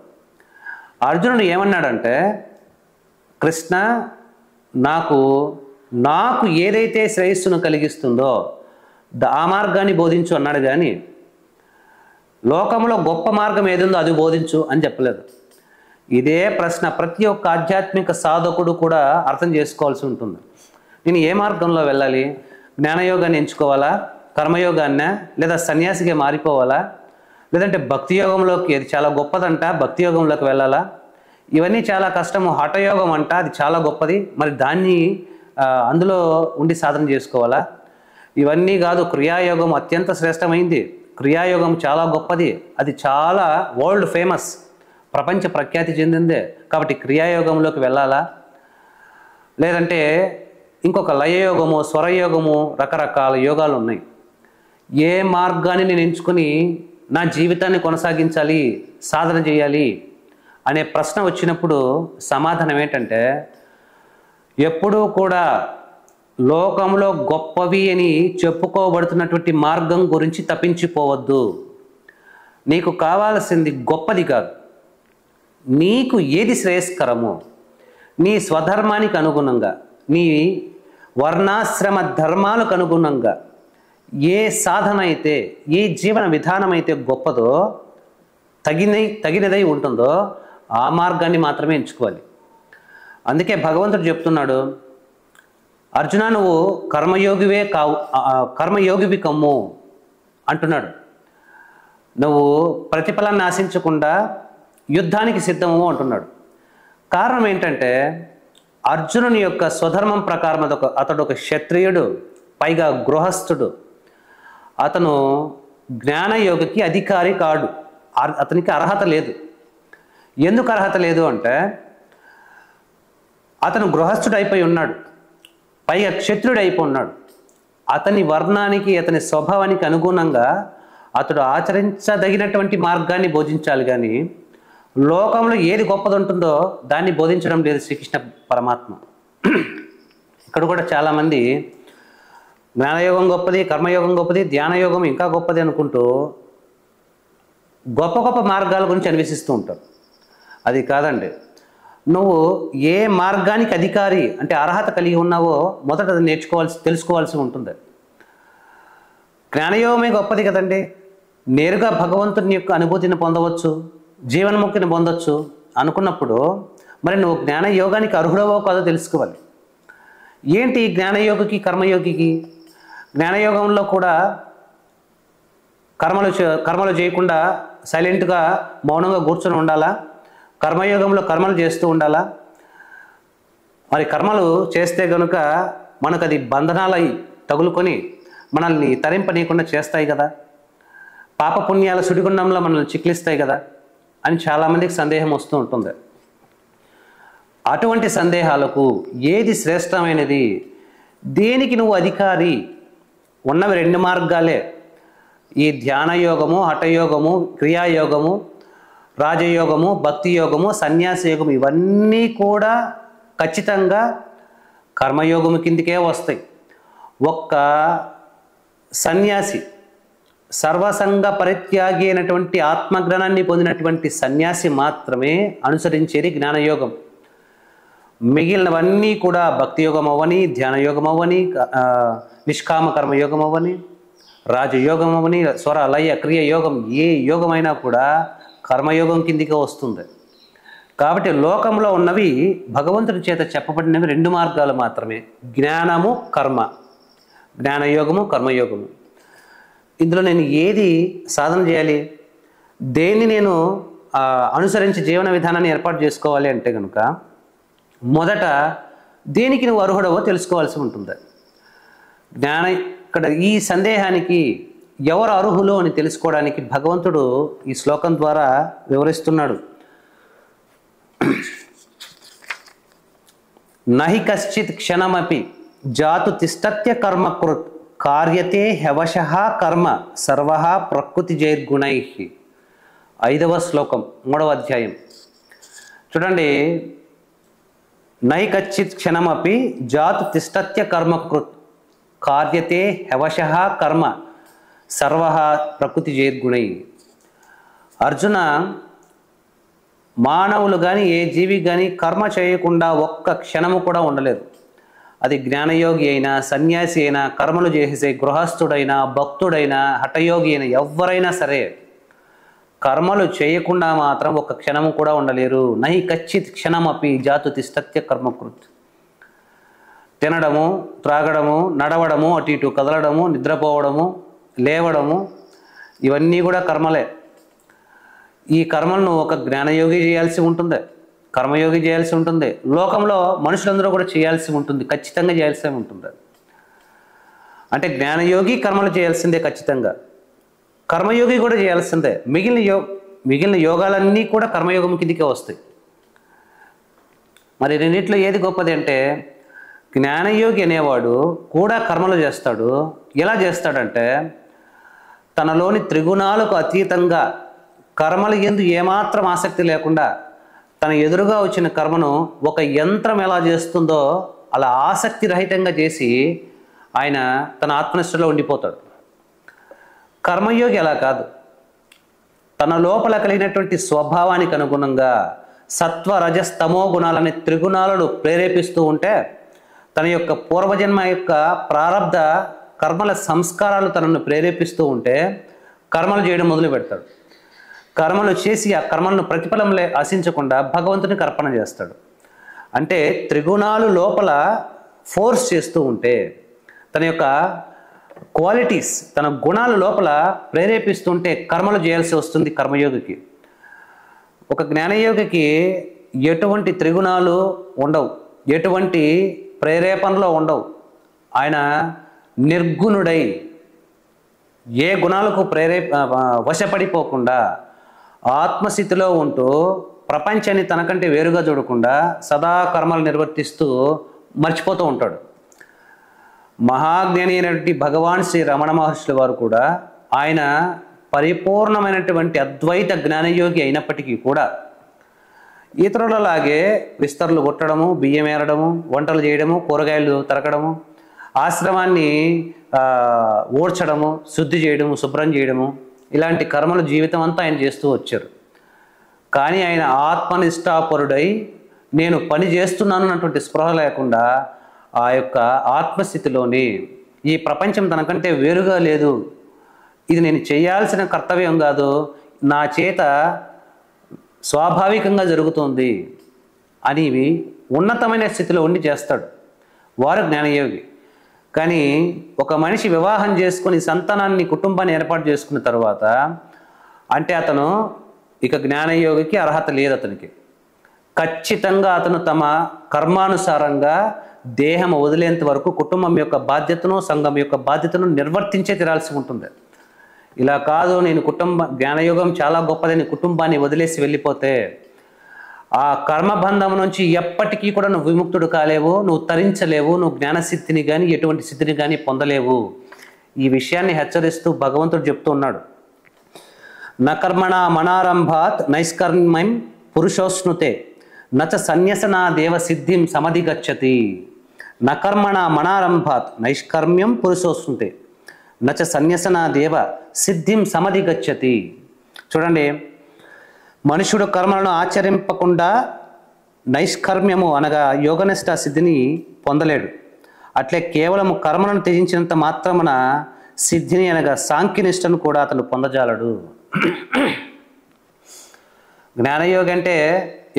అర్జునుడు ఏమన్నాడంటే, కృష్ణ, నాకు ఏదైతే శ్రేయస్సును కలిగిస్తుందో ఆ మార్గాన్ని బోధించు అన్నాడు, కానీ లోకంలో గొప్ప మార్గం ఏదుందో అది బోధించు అని చెప్పలేదు. ఇదే ప్రశ్న ప్రతి ఒక్క ఆధ్యాత్మిక సాధకుడు కూడా అర్థం చేసుకోవాల్సి ఉంటుంది. నేను ఏ మార్గంలో వెళ్ళాలి? జ్ఞానయోగాన్ని ఎంచుకోవాలా, కర్మయోగాన్నా, లేదా సన్యాసిగా మారిపోవాలా, లేదంటే భక్తి యోగంలోకి, అది చాలా గొప్పదంట, భక్తి యోగంలోకి వెళ్ళాలా? ఇవన్నీ చాలా కష్టము. హఠయోగం అంట, అది చాలా గొప్పది, మరి దాన్ని అందులో ఉండి సాధన చేసుకోవాలా? ఇవన్నీ కాదు, క్రియాయోగం అత్యంత శ్రేష్టమైంది, క్రియాయోగం చాలా గొప్పది, అది చాలా వరల్డ్ ఫేమస్, ప్రపంచ ప్రఖ్యాతి చెందిందే, కాబట్టి క్రియాయోగంలోకి వెళ్ళాలా? లేదంటే ఇంకొక లయయోగము, స్వరయోగము, రకరకాల యోగాలు ఉన్నాయి. ఏ మార్గాన్ని నేను ఎంచుకొని నా జీవితాన్ని కొనసాగించాలి, సాధన చేయాలి అనే ప్రశ్న వచ్చినప్పుడు సమాధానం ఏంటంటే, ఎప్పుడూ కూడా లోకంలో గొప్పవి అని చెప్పుకోబడుతున్నటువంటి మార్గం గురించి తప్పించిపోవద్దు. నీకు కావాల్సింది గొప్పది కాదు, నీకు ఏది శ్రేయస్కరమో, నీ స్వధర్మానికి అనుగుణంగా, నీ వర్ణాశ్రమ ధర్మాలకు అనుగుణంగా ఏ సాధన అయితే, ఏ జీవన విధానం అయితే గొప్పదో, తగినదై ఉంటుందో ఆ మార్గాన్ని మాత్రమే ఎంచుకోవాలి. అందుకే భగవంతుడు చెప్తున్నాడు, అర్జున, నువ్వు కర్మయోగివి కమ్ము అంటున్నాడు. నువ్వు ప్రతిఫలాన్ని ఆశించకుండా యుద్ధానికి సిద్ధము అంటున్నాడు. కారణం ఏంటంటే, అర్జునుని యొక్క స్వధర్మం ప్రకారం అతడు ఒక క్షత్రియుడు, పైగా గృహస్థుడు. అతను జ్ఞానయోగికి అధికారి కాడు, అతనికి అర్హత లేదు. ఎందుకు అర్హత లేదు అంటే, అతను గృహస్థుడు అయిపోయి ఉన్నాడు, పైగా క్షత్రుడు అయిపోయి ఉన్నాడు. అతని వర్ణానికి, అతని స్వభావానికి అనుగుణంగా అతడు ఆచరించదగినటువంటి మార్గాన్ని బోధించాలి, కానీ లోకంలో ఏది గొప్పది ఉంటుందో దాన్ని బోధించడం లేదు శ్రీకృష్ణ పరమాత్మ. ఇక్కడ కూడా చాలామంది జ్ఞానయోగం గొప్పది, కర్మయోగం గొప్పది, ధ్యానయోగం ఇంకా గొప్పది అనుకుంటూ గొప్ప గొప్ప మార్గాల గురించి అన్వేషిస్తూ ఉంటారు. అది కాదండి. నువ్వు ఏ మార్గానికి అధికారి అంటే అర్హత కలిగి ఉన్నావో మొదట అది తెలుసుకోవాల్సి ఉంటుంది. జ్ఞానయోగమే గొప్పది కదండి, నేరుగా భగవంతుని యొక్క అనుభూతిని పొందవచ్చు, జీవన్ముక్తిని పొందవచ్చు అనుకున్నప్పుడు మరి నువ్వు జ్ఞానయోగానికి అర్హుడవో కాదో తెలుసుకోవాలి. ఏంటి జ్ఞానయోగికి, కర్మయోగికి? జ్ఞానయోగంలో కూడా కర్మలు చేయకుండా సైలెంట్గా మౌనంగా కూర్చొని ఉండాలా? కర్మయోగంలో కర్మలు చేస్తూ ఉండాలా? మరి కర్మలు చేస్తే కనుక మనకు అది బంధనాలై తగులుకొని మనల్ని తరింపనీయకుండా చేస్తాయి కదా, పాపపుణ్యాల సుడిగుండంలో మనల్ని చిక్లిస్తాయి కదా అని చాలామందికి సందేహం వస్తూ ఉంటుంది. అటువంటి సందేహాలకు ఏది శ్రేష్టమైనది, దేనికి నువ్వు అధికారి? ఉన్నవి రెండు మార్గాలే, ఈ ధ్యానయోగము, హఠయోగము, క్రియాయోగము, రాజయోగము, భక్తి యోగము, సన్యాస యోగము, ఇవన్నీ కూడా ఖచ్చితంగా కర్మయోగము కిందికే వస్తాయి. ఒక్క సన్యాసి, సర్వసంగ పరిత్యాగి అయినటువంటి ఆత్మజ్ఞానాన్ని పొందినటువంటి సన్యాసి మాత్రమే అనుసరించేది జ్ఞానయోగం. మిగిలినవన్నీ కూడా భక్తి యోగం అవ్వని, ధ్యానయోగం అవ్వని, నిష్కామ కర్మయోగం అవ్వని, రాజయోగం అవ్వని, స్వర లయ క్రియ యోగం, ఏ యోగమైనా కూడా కర్మయోగం కిందికి వస్తుంది. కాబట్టి లోకంలో ఉన్నవి భగవంతుడి చేత చెప్పబడినవి రెండు మార్గాలు మాత్రమే, జ్ఞానము, కర్మ, జ్ఞానయోగము, కర్మయోగము. ఇందులో నేను ఏది సాధన చేయాలి, దేన్ని నేను అనుసరించి జీవన విధానాన్ని ఏర్పాటు చేసుకోవాలి అంటే కనుక మొదట దేనికి నువ్వు అర్హుడవో తెలుసుకోవాల్సి ఉంటుంది. ఇక్కడ ఈ సందేహానికి ఎవరు అర్హులు అని తెలుసుకోవడానికి భగవంతుడు ఈ శ్లోకం ద్వారా వివరిస్తున్నాడు. నహి కశ్చిత్ క్షణమపి జాతు తిష్టత్య కర్మకృత్ కార్యతే హవశః కర్మ సర్వః ప్రకృతి జైర్గుణై. 5వ శ్లోకం 3వ అధ్యాయం చూడండి. నహి కశ్చిత్ క్షణమపి జాతు తిష్టత్య కర్మకృత్ కార్యతే హవశః కర్మ సర్వః ప్రకృతి జైర్గుణై. అర్జున, మానవులు కానీ ఏ జీవి కానీ కర్మ చేయకుండా ఒక్క క్షణము కూడా ఉండలేదు. అది జ్ఞానయోగి అయినా, సన్యాసి అయినా, కర్మలు చేసే గృహస్థుడైనా, భక్తుడైనా, హఠయోగి అయినా, ఎవరైనా సరే కర్మలు చేయకుండా మాత్రం ఒక్క క్షణము కూడా ఉండలేరు. నహి కచ్చిత్ క్షణమపి జాతు తిష్టత్య కర్మకృత్. తినడము, త్రాగడము, నడవడము, అటు ఇటు కదలడము, నిద్రపోవడము, లేవడము, ఇవన్నీ కూడా కర్మలే. ఈ కర్మలను ఒక జ్ఞానయోగి చేయాల్సి ఉంటుంది, కర్మయోగి చేయాల్సి ఉంటుంది, లోకంలో మనుషులందరూ కూడా చేయాల్సి ఉంటుంది, ఖచ్చితంగా చేయాల్సి ఉంటుంది. అంటే జ్ఞానయోగి కర్మలు చేయాల్సిందే ఖచ్చితంగా, కర్మయోగి కూడా చేయాల్సిందే. మిగిలిన యోగాలన్నీ కూడా కర్మయోగం కిందికే వస్తాయి. మరి రెండిట్లో ఏది గొప్పది అంటే జ్ఞానయోగి అనేవాడు కూడా కర్మలు చేస్తాడు. ఎలా చేస్తాడంటే తనలోని త్రిగుణాలకు అతీతంగా కర్మల యందు ఏమాత్రం ఆసక్తి లేకుండా తన ఎదురుగా వచ్చిన కర్మను ఒక యంత్రం ఎలా చేస్తుందో అలా ఆసక్తి రహితంగా చేసి ఆయన తన ఆత్మనిష్టలో ఉండిపోతాడు. కర్మయోగి అలా కాదు. తన లోపల కలిగినటువంటి స్వభావానికి అనుగుణంగా సత్వ రజస్తమో గుణాలనే త్రిగుణాలను ప్రేరేపిస్తూ ఉంటే తన యొక్క పూర్వజన్మ యొక్క ప్రారబ్ధ కర్మల సంస్కారాలు తనను ప్రేరేపిస్తూ ఉంటే కర్మలు చేయడం మొదలు పెడతాడు. కర్మలు చేసి ఆ కర్మలను ప్రతిఫలం ఆశించకుండా భగవంతునికి అర్పణ చేస్తాడు. అంటే త్రిగుణాలు లోపల ఫోర్స్ చేస్తూ ఉంటే తన యొక్క క్వాలిటీస్, తన గుణాలు లోపల ప్రేరేపిస్తుంటే కర్మలు చేయాల్సి వస్తుంది కర్మయోగికి. ఒక జ్ఞానయోగికి ఎటువంటి త్రిగుణాలు ఉండవు, ఎటువంటి ప్రేరేపణలో ఉండవు. ఆయన నిర్గుణుడై ఏ గుణాలకు వశపడిపోకుండా ఆత్మస్థితిలో ఉంటూ ప్రపంచాన్ని తనకంటే వేరుగా చూడకుండా సదా కర్మలు నిర్వర్తిస్తూ మర్చిపోతూ ఉంటాడు. మహాజ్ఞాని అయినటువంటి భగవాన్ శ్రీ రమణ మహర్షుల వారు కూడా ఆయన పరిపూర్ణమైనటువంటి అద్వైత జ్ఞానయోగి అయినప్పటికీ కూడా ఇతరులలాగే విస్తరులు కొట్టడము, బియ్యం ఏరడము, వంటలు చేయడము, కూరగాయలు తరగడము, ఆశ్రమాన్ని ఊడ్చడము, శుద్ధి చేయడము, శుభ్రం చేయడము, ఇలాంటి కర్మలు జీవితం అంతా ఆయన చేస్తూ వచ్చారు. కానీ ఆయన ఆత్మనిష్టాపరుడై నేను పని చేస్తున్నాను అన్నటువంటి స్పృహ లేకుండా ఆ యొక్క ఆత్మస్థితిలోని ఈ ప్రపంచం తనకంటే వేరుగా లేదు, ఇది నేను చేయాల్సిన కర్తవ్యం కాదు, నా చేత స్వాభావికంగా జరుగుతుంది అని ఉన్నతమైన స్థితిలో ఉండి చేస్తాడు వారు జ్ఞానయోగి. కానీ ఒక మనిషి వివాహం చేసుకుని సంతానాన్ని, కుటుంబాన్ని ఏర్పాటు చేసుకున్న తర్వాత అంటే అతను ఇక జ్ఞానయోగికి అర్హత లేదు. అతనికి ఖచ్చితంగా అతను తమ కర్మానుసారంగా దేహం వదిలేంత వరకు కుటుంబం యొక్క బాధ్యతను, సంఘం యొక్క బాధ్యతను నిర్వర్తించే తీరాల్సి ఉంటుంది. ఇలా కాదు నేను జ్ఞానయోగం చాలా గొప్పదని కుటుంబాన్ని వదిలేసి వెళ్ళిపోతే ఆ కర్మబంధం నుంచి ఎప్పటికీ కూడా నువ్వు విముక్తుడు కాలేవు, నువ్వు తరించలేవు, నువ్వు జ్ఞానసిద్ధిని కానీ ఎటువంటి సిద్ధిని కానీ పొందలేవు. ఈ విషయాన్ని హెచ్చరిస్తూ భగవంతుడు చెప్తూ ఉన్నాడు. నకర్మణ మనారంభాత్ నైష్కర్మ్యం పురుషోష్ణుతే నచ సన్యసనా దేవ సిద్ధిం సమధిగచ్చతి. నకర్మణ మనారంభాత్ నైష్కర్మ్యం పురుషోష్ణుతే నచ సన్యసనా దేవ సిద్ధిం సమధిగచ్చతి. చూడండి, మనుషుడు కర్మలను ఆచరింపకుండా నైష్కర్మ్యము అనగా యోగనిష్ట సిద్ధిని పొందలేడు. అట్లే కేవలము కర్మలను త్యజించినంత మాత్రమున సిద్ధిని అనగా సాంఖ్యనిష్టను కూడా అతను పొందజాలడు. జ్ఞానయోగి అంటే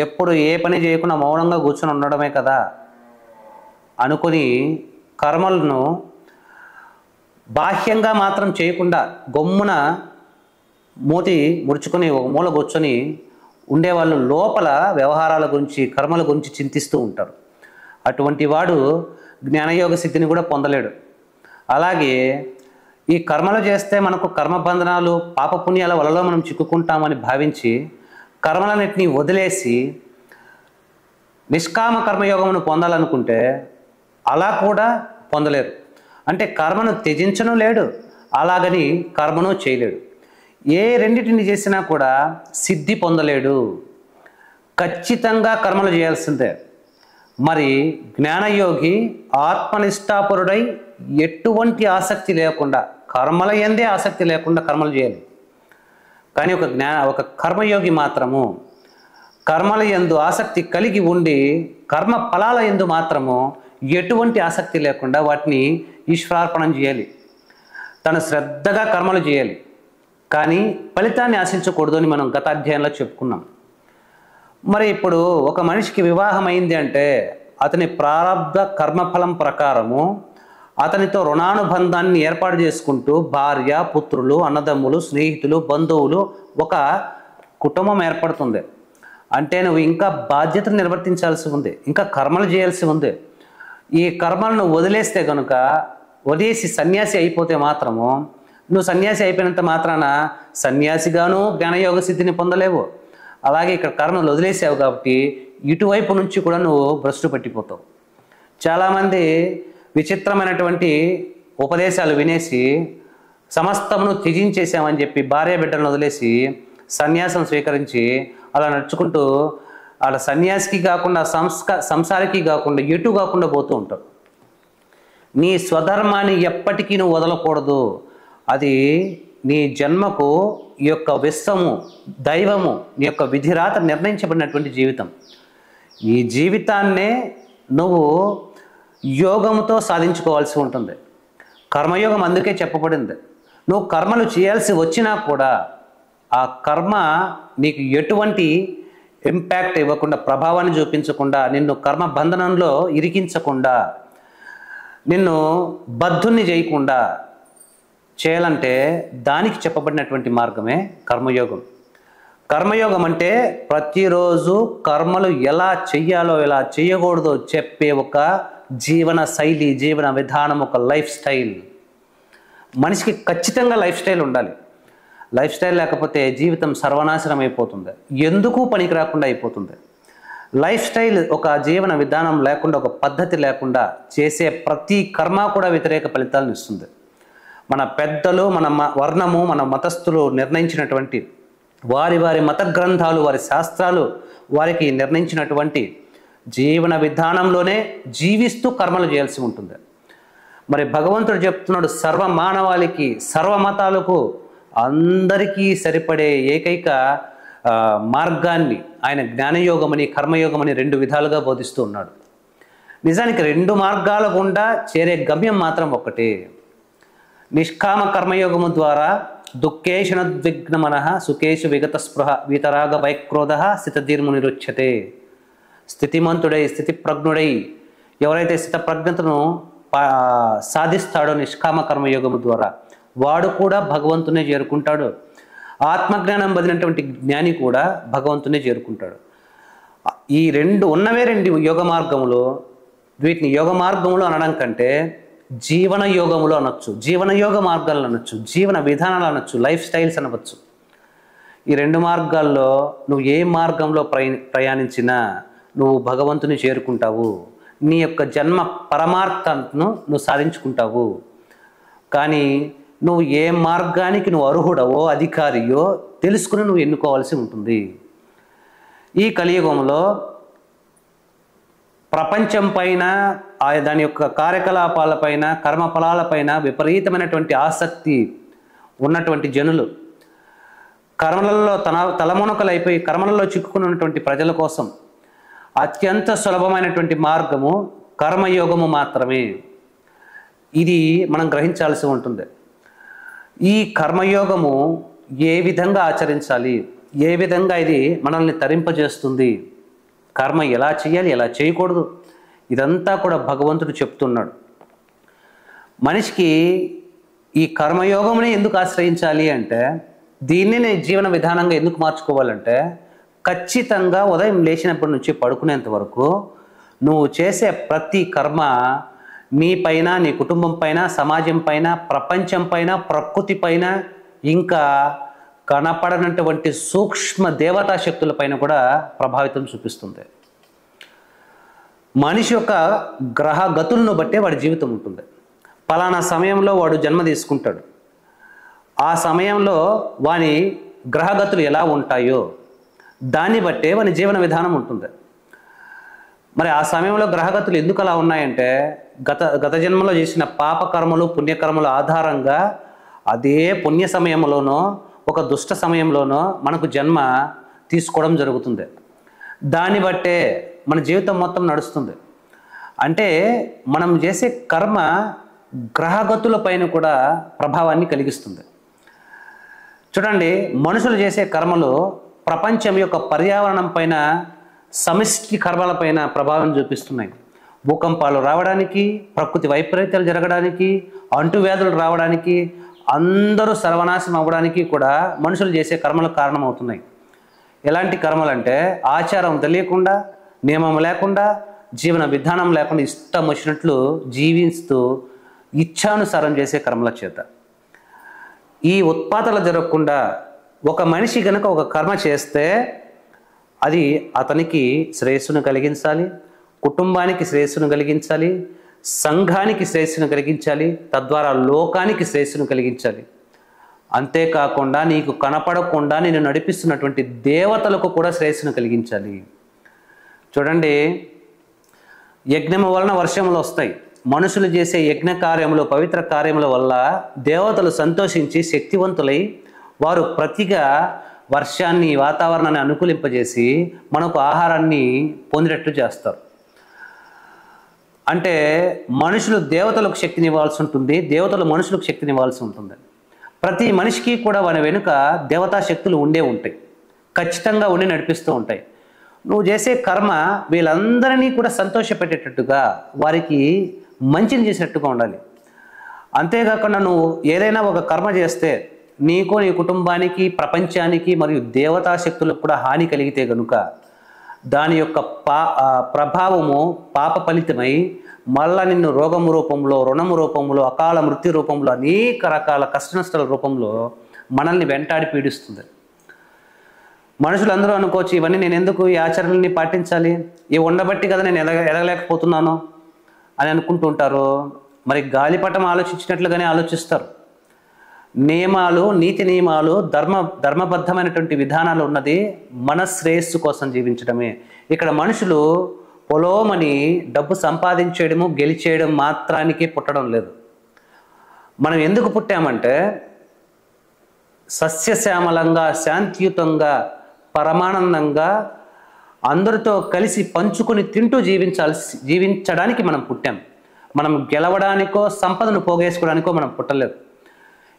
ఎప్పుడు ఏ పని చేయకుండా మౌనంగా కూర్చొని ఉండడమే కదా అనుకుని కర్మలను బాహ్యంగా మాత్రం చేయకుండా గమ్మున మూతి ముడుచుకొని ఒక మూల కూర్చొని ఉండేవాళ్ళు లోపల వ్యవహారాల గురించి, కర్మల గురించి చింతిస్తూ ఉంటారు. అటువంటి వాడు జ్ఞానయోగ సిద్ధిని కూడా పొందలేడు. అలాగే ఈ కర్మలు చేస్తే మనకు కర్మబంధనాలు, పాపపుణ్యాల వలలో మనం చిక్కుకుంటామని భావించి కర్మలన్నింటినీ వదిలేసి నిష్కామ కర్మయోగమును పొందాలనుకుంటే అలా కూడా పొందలేరు. అంటే కర్మను త్యజించను లేడు, అలాగని కర్మను చేయలేడు. ఏ రెండింటిని చేసినా కూడా సిద్ధి పొందలేడు. ఖచ్చితంగా కర్మలు చేయాల్సిందే. మరి జ్ఞానయోగి ఆత్మనిష్టాపరుడై ఎటువంటి ఆసక్తి లేకుండా, కర్మల యందే ఆసక్తి లేకుండా కర్మలు చేయాలి. కానీ ఒక కర్మయోగి మాత్రము కర్మల యందు ఆసక్తి కలిగి ఉండి కర్మ ఫలాల యందు మాత్రము ఎటువంటి ఆసక్తి లేకుండా వాటిని ఈశ్వరార్పణం చేయాలి. తను శ్రద్ధగా కర్మలు చేయాలి, కానీ ఫలితాన్ని ఆశించకూడదు అని మనం గత అధ్యాయంలో చెప్పుకున్నాం. మరి ఇప్పుడు ఒక మనిషికి వివాహం అయింది అంటే అతని ప్రారబ్ధ కర్మఫలం ప్రకారము అతనితో రుణానుబంధాన్ని ఏర్పాటు చేసుకుంటూ భార్య, పుత్రులు, అన్నదమ్ములు, స్నేహితులు, బంధువులు, ఒక కుటుంబం ఏర్పడుతుంది. అంటే నువ్వు ఇంకా బాధ్యతను నిర్వర్తించాల్సి ఉంది, ఇంకా కర్మలు చేయాల్సి ఉంది. ఈ కర్మలను వదిలేస్తే కనుక, వదిలేసి సన్యాసి అయిపోతే మాత్రము నువ్వు సన్యాసి అయిపోయినంత మాత్రాన సన్యాసిగాను జ్ఞానయోగ సిద్ధిని పొందలేవు. అలాగే ఇక్కడ కర్మలు వదిలేసావు కాబట్టి ఇటువైపు నుంచి కూడా నువ్వు భ్రష్టు పట్టిపోతావు. చాలామంది విచిత్రమైనటువంటి ఉపదేశాలు వినేసి సమస్తమును త్యజించేసామని చెప్పి భార్య బిడ్డలను వదిలేసి సన్యాసం స్వీకరించి అలా నడుచుకుంటూ అలా సన్యాసికి కాకుండా సంసారికి కాకుండా ఎటు కాకుండా పోతూ ఉంటావు. నీ స్వధర్మాన్ని ఎప్పటికీ నువ్వు వదలకూడదు. అది నీ జన్మకు ఈ యొక్క విశ్వము, దైవము, నీ యొక్క విధిరాత నిర్ణయించబడినటువంటి జీవితం. ఈ జీవితాన్నే నువ్వు యోగముతో సాధించుకోవాల్సి ఉంటుంది. కర్మయోగం అందుకే చెప్పబడింది. నువ్వు కర్మలు చేయాల్సి వచ్చినా కూడా ఆ కర్మ నీకు ఎటువంటి ఇంపాక్ట్ ఇవ్వకుండా, ప్రభావాన్ని చూపించకుండా, నిన్ను కర్మ బంధనంలో ఇరికించకుండా, నిన్ను బద్ధుల్ని చేయకుండా చేయాలంటే దానికి చెప్పబడినటువంటి మార్గమే కర్మయోగం. కర్మయోగం అంటే ప్రతిరోజు కర్మలు ఎలా చెయ్యాలో, ఎలా చేయకూడదో చెప్పే ఒక జీవన శైలి, జీవన విధానం, ఒక లైఫ్ స్టైల్. మనిషికి ఖచ్చితంగా లైఫ్ స్టైల్ ఉండాలి. లైఫ్ స్టైల్ లేకపోతే జీవితం సర్వనాశనం అయిపోతుంది, ఎందుకు పనికి రాకుండా అయిపోతుంది. లైఫ్ స్టైల్, ఒక జీవన విధానం లేకుండా, ఒక పద్ధతి లేకుండా చేసే ప్రతి కర్మ కూడా వ్యతిరేక ఫలితాలను ఇస్తుంది. మన పెద్దలు, మన వర్ణము, మన మతస్థులు నిర్ణయించినటువంటి వారి మత గ్రంథాలు, వారి శాస్త్రాలు వారికి నిర్ణయించినటువంటి జీవన విధానంలోనే జీవిస్తూ కర్మలు చేయాల్సి ఉంటుంది. మరి భగవంతుడు చెప్తున్నాడు, సర్వ మానవాళికి, సర్వ మతాలకు, అందరికీ సరిపడే ఏకైక మార్గాన్ని ఆయన జ్ఞానయోగమని, కర్మయోగమని రెండు విధాలుగా బోధిస్తూ ఉన్నాడు. నిజానికి రెండు మార్గాల గుండా చేరే గమ్యం మాత్రం ఒకటే. నిష్కామ కర్మయోగము ద్వారా దుఃఖేషునద్విగ్న మనః సుఖేషు విగత స్పృహ వీతరాగ వైక్రోధ స్థితధీర్మునిరుచ్యతే. స్థితిమంతుడై, స్థితిప్రజ్ఞుడై ఎవరైతే స్థితప్రజ్ఞతను సాధిస్తాడో నిష్కామ కర్మయోగము ద్వారా, వాడు కూడా భగవంతునే చేరుకుంటాడు. ఆత్మజ్ఞానం పొందినటువంటి జ్ఞాని కూడా భగవంతునే చేరుకుంటాడు. ఈ ఉన్నవే రెండు యోగ మార్గములు. వీటిని యోగ మార్గములు అనడం కంటే జీవన యోగములు అనొచ్చు, జీవన యోగ మార్గాలు అనొచ్చు, జీవన విధానాలు అనొచ్చు, లైఫ్ స్టైల్స్ అనవచ్చు. ఈ రెండు మార్గాల్లో నువ్వు ఏ మార్గంలో ప్రయాణించినా నువ్వు భగవంతుని చేరుకుంటావు. నీ యొక్క జన్మ పరమార్థను నువ్వు సాధించుకుంటావు. కానీ నువ్వు ఏ మార్గానికి నువ్వు అర్హుడవో, అధికారియో తెలుసుకుని నువ్వు ఎన్నుకోవాల్సి ఉంటుంది. ఈ కలియుగంలో ప్రపంచం పైన, దాని యొక్క కార్యకలాపాలపైన, కర్మఫలాలపైన విపరీతమైనటువంటి ఆసక్తి ఉన్నటువంటి జనులు, కర్మలలో తలమునకలైపోయి కర్మలలో చిక్కుకున్నటువంటి ప్రజల కోసం అత్యంత సులభమైనటువంటి మార్గము కర్మయోగము మాత్రమే. ఇది మనం గ్రహించాల్సి ఉంటుంది. ఈ కర్మయోగము ఏ విధంగా ఆచరించాలి, ఏ విధంగా ఇది మనల్ని తరింపజేస్తుంది, కర్మ ఎలా చేయాలి, ఎలా చేయకూడదు, ఇదంతా కూడా భగవంతుడు చెప్తున్నాడు. మనిషికి ఈ కర్మయోగంని ఎందుకు ఆశ్రయించాలి అంటే, దీన్ని నేను జీవన విధానంగా ఎందుకు మార్చుకోవాలంటే, ఖచ్చితంగా ఉదయం లేచినప్పటి నుంచి పడుకునేంత వరకు నువ్వు చేసే ప్రతి కర్మ నీ పైన, నీ కుటుంబం పైన, సమాజం పైన, ప్రపంచం పైన, ప్రకృతి పైన, ఇంకా కనపడనటువంటి సూక్ష్మ దేవతా శక్తుల పైన కూడా ప్రభావితం చూపిస్తుంది. మనిషి యొక్క గ్రహ గతులను బట్టే వాడి జీవితం ఉంటుంది. పలానా సమయంలో వాడు జన్మ తీసుకుంటాడు. ఆ సమయంలో వాని గ్రహగతులు ఎలా ఉంటాయో దాన్ని బట్టే వాని జీవన విధానం ఉంటుంది. మరి ఆ సమయంలో గ్రహగతులు ఎందుకు అలా ఉన్నాయంటే, గత జన్మలో చేసిన పాపకర్మలు, పుణ్యకర్మల ఆధారంగా అదే పుణ్య సమయంలోనో ఒక దుష్ట సమయంలోనో మనకు జన్మ తీసుకోవడం జరుగుతుంది. దాన్ని బట్టే మన జీవితం మొత్తం నడుస్తుంది. అంటే మనం చేసే కర్మ గ్రహగతుల పైన కూడా ప్రభావాన్ని కలిగిస్తుంది. చూడండి, మనుషులు చేసే కర్మలు ప్రపంచం యొక్క పర్యావరణం పైన, సమిష్టి కర్మల పైన ప్రభావం చూపిస్తున్నాయి. భూకంపాలు రావడానికి, ప్రకృతి వైపరీత్యాలు జరగడానికి, అంటువ్యాధులు రావడానికి, అందరూ సర్వనాశనం అవ్వడానికి కూడా మనుషులు చేసే కర్మలు కారణమవుతున్నాయి. ఎలాంటి కర్మలు అంటే, ఆచారం తెలియకుండా, నియమం లేకుండా, జీవన విధానం లేకుండా ఇష్టం వచ్చినట్లు జీవిస్తూ ఇచ్ఛానుసారం చేసే కర్మల చేత. ఈ ఉత్పాతాలు జరగకుండా ఒక మనిషి కనుక ఒక కర్మ చేస్తే అది అతనికి శ్రేయస్సును కలిగించాలి, కుటుంబానికి శ్రేయస్సును కలిగించాలి, సంఘానికి శ్రేయస్సును కలిగించాలి, తద్వారా లోకానికి శ్రేయస్సును కలిగించాలి. అంతేకాకుండా నీకు కనపడకుండా నేను నడిపిస్తున్నటువంటి దేవతలకు కూడా శ్రేయస్సును కలిగించాలి. చూడండి, యజ్ఞము వలన వర్షములు వస్తాయి. మనుషులు చేసే యజ్ఞ కార్యములు, పవిత్ర కార్యముల వల్ల దేవతలు సంతోషించి శక్తివంతులై వారు ప్రతిగా వర్షాన్ని, వాతావరణాన్ని అనుకూలింపజేసి మనకు ఆహారాన్ని పొందేటట్లు చేస్తారు. అంటే మనుషులు దేవతలకు శక్తిని ఇవ్వాల్సి ఉంటుంది, దేవతలు మనుషులకు శక్తిని ఇవ్వాల్సి ఉంటుంది. ప్రతి మనిషికి కూడా వాని వెనుక దేవతా శక్తులు ఉంటాయి, ఖచ్చితంగా ఉండి నడిపిస్తూ ఉంటాయి. నువ్వు చేసే కర్మ వీళ్ళందరినీ కూడా సంతోషపెట్టేటట్టుగా, వారికి మంచిని చేసేటట్టుగా ఉండాలి. అంతేకాకుండా నువ్వు ఏదైనా ఒక కర్మ చేస్తే నీకు, నీ కుటుంబానికి, ప్రపంచానికి మరియు దేవతా శక్తులకు కూడా హాని కలిగితే కనుక దాని యొక్క ప్రభావము పాప ఫలితమై మళ్ళా నిన్ను రోగము రూపంలో, రుణము రూపంలో, అకాల మృత్యు రూపంలో, అనేక రకాల కష్టనష్టాల రూపంలో మనల్ని వెంటాడి పీడిస్తుంది. మనుషులందరూ అనుకోవచ్చు, ఇవన్నీ నేను ఎందుకు ఈ ఆచరణని పాటించాలి, ఇవి ఉండబట్టి కదా నేను ఎదగలేకపోతున్నాను అని అనుకుంటూ ఉంటారు. మరి గాలిపటం ఆలోచించినట్లుగానే ఆలోచిస్తారు. నియమాలు, నీతి నియమాలు, ధర్మబద్ధమైనటువంటి విధానాలు ఉన్నది మన శ్రేయస్సు కోసం జీవించడమే. ఇక్కడ మనుషులు పొలోమని డబ్బు సంపాదించేయడము, గెలిచేయడం మాత్రానికి పుట్టడం లేదు. మనం ఎందుకు పుట్టామంటే సస్యశ్యామలంగా, శాంతియుతంగా, పరమానందంగా అందరితో కలిసి పంచుకొని తింటూ జీవించడానికి మనం పుట్టాం. మనం గెలవడానికో సంపదను పోగేసుకోవడానికో మనం పుట్టలేదు.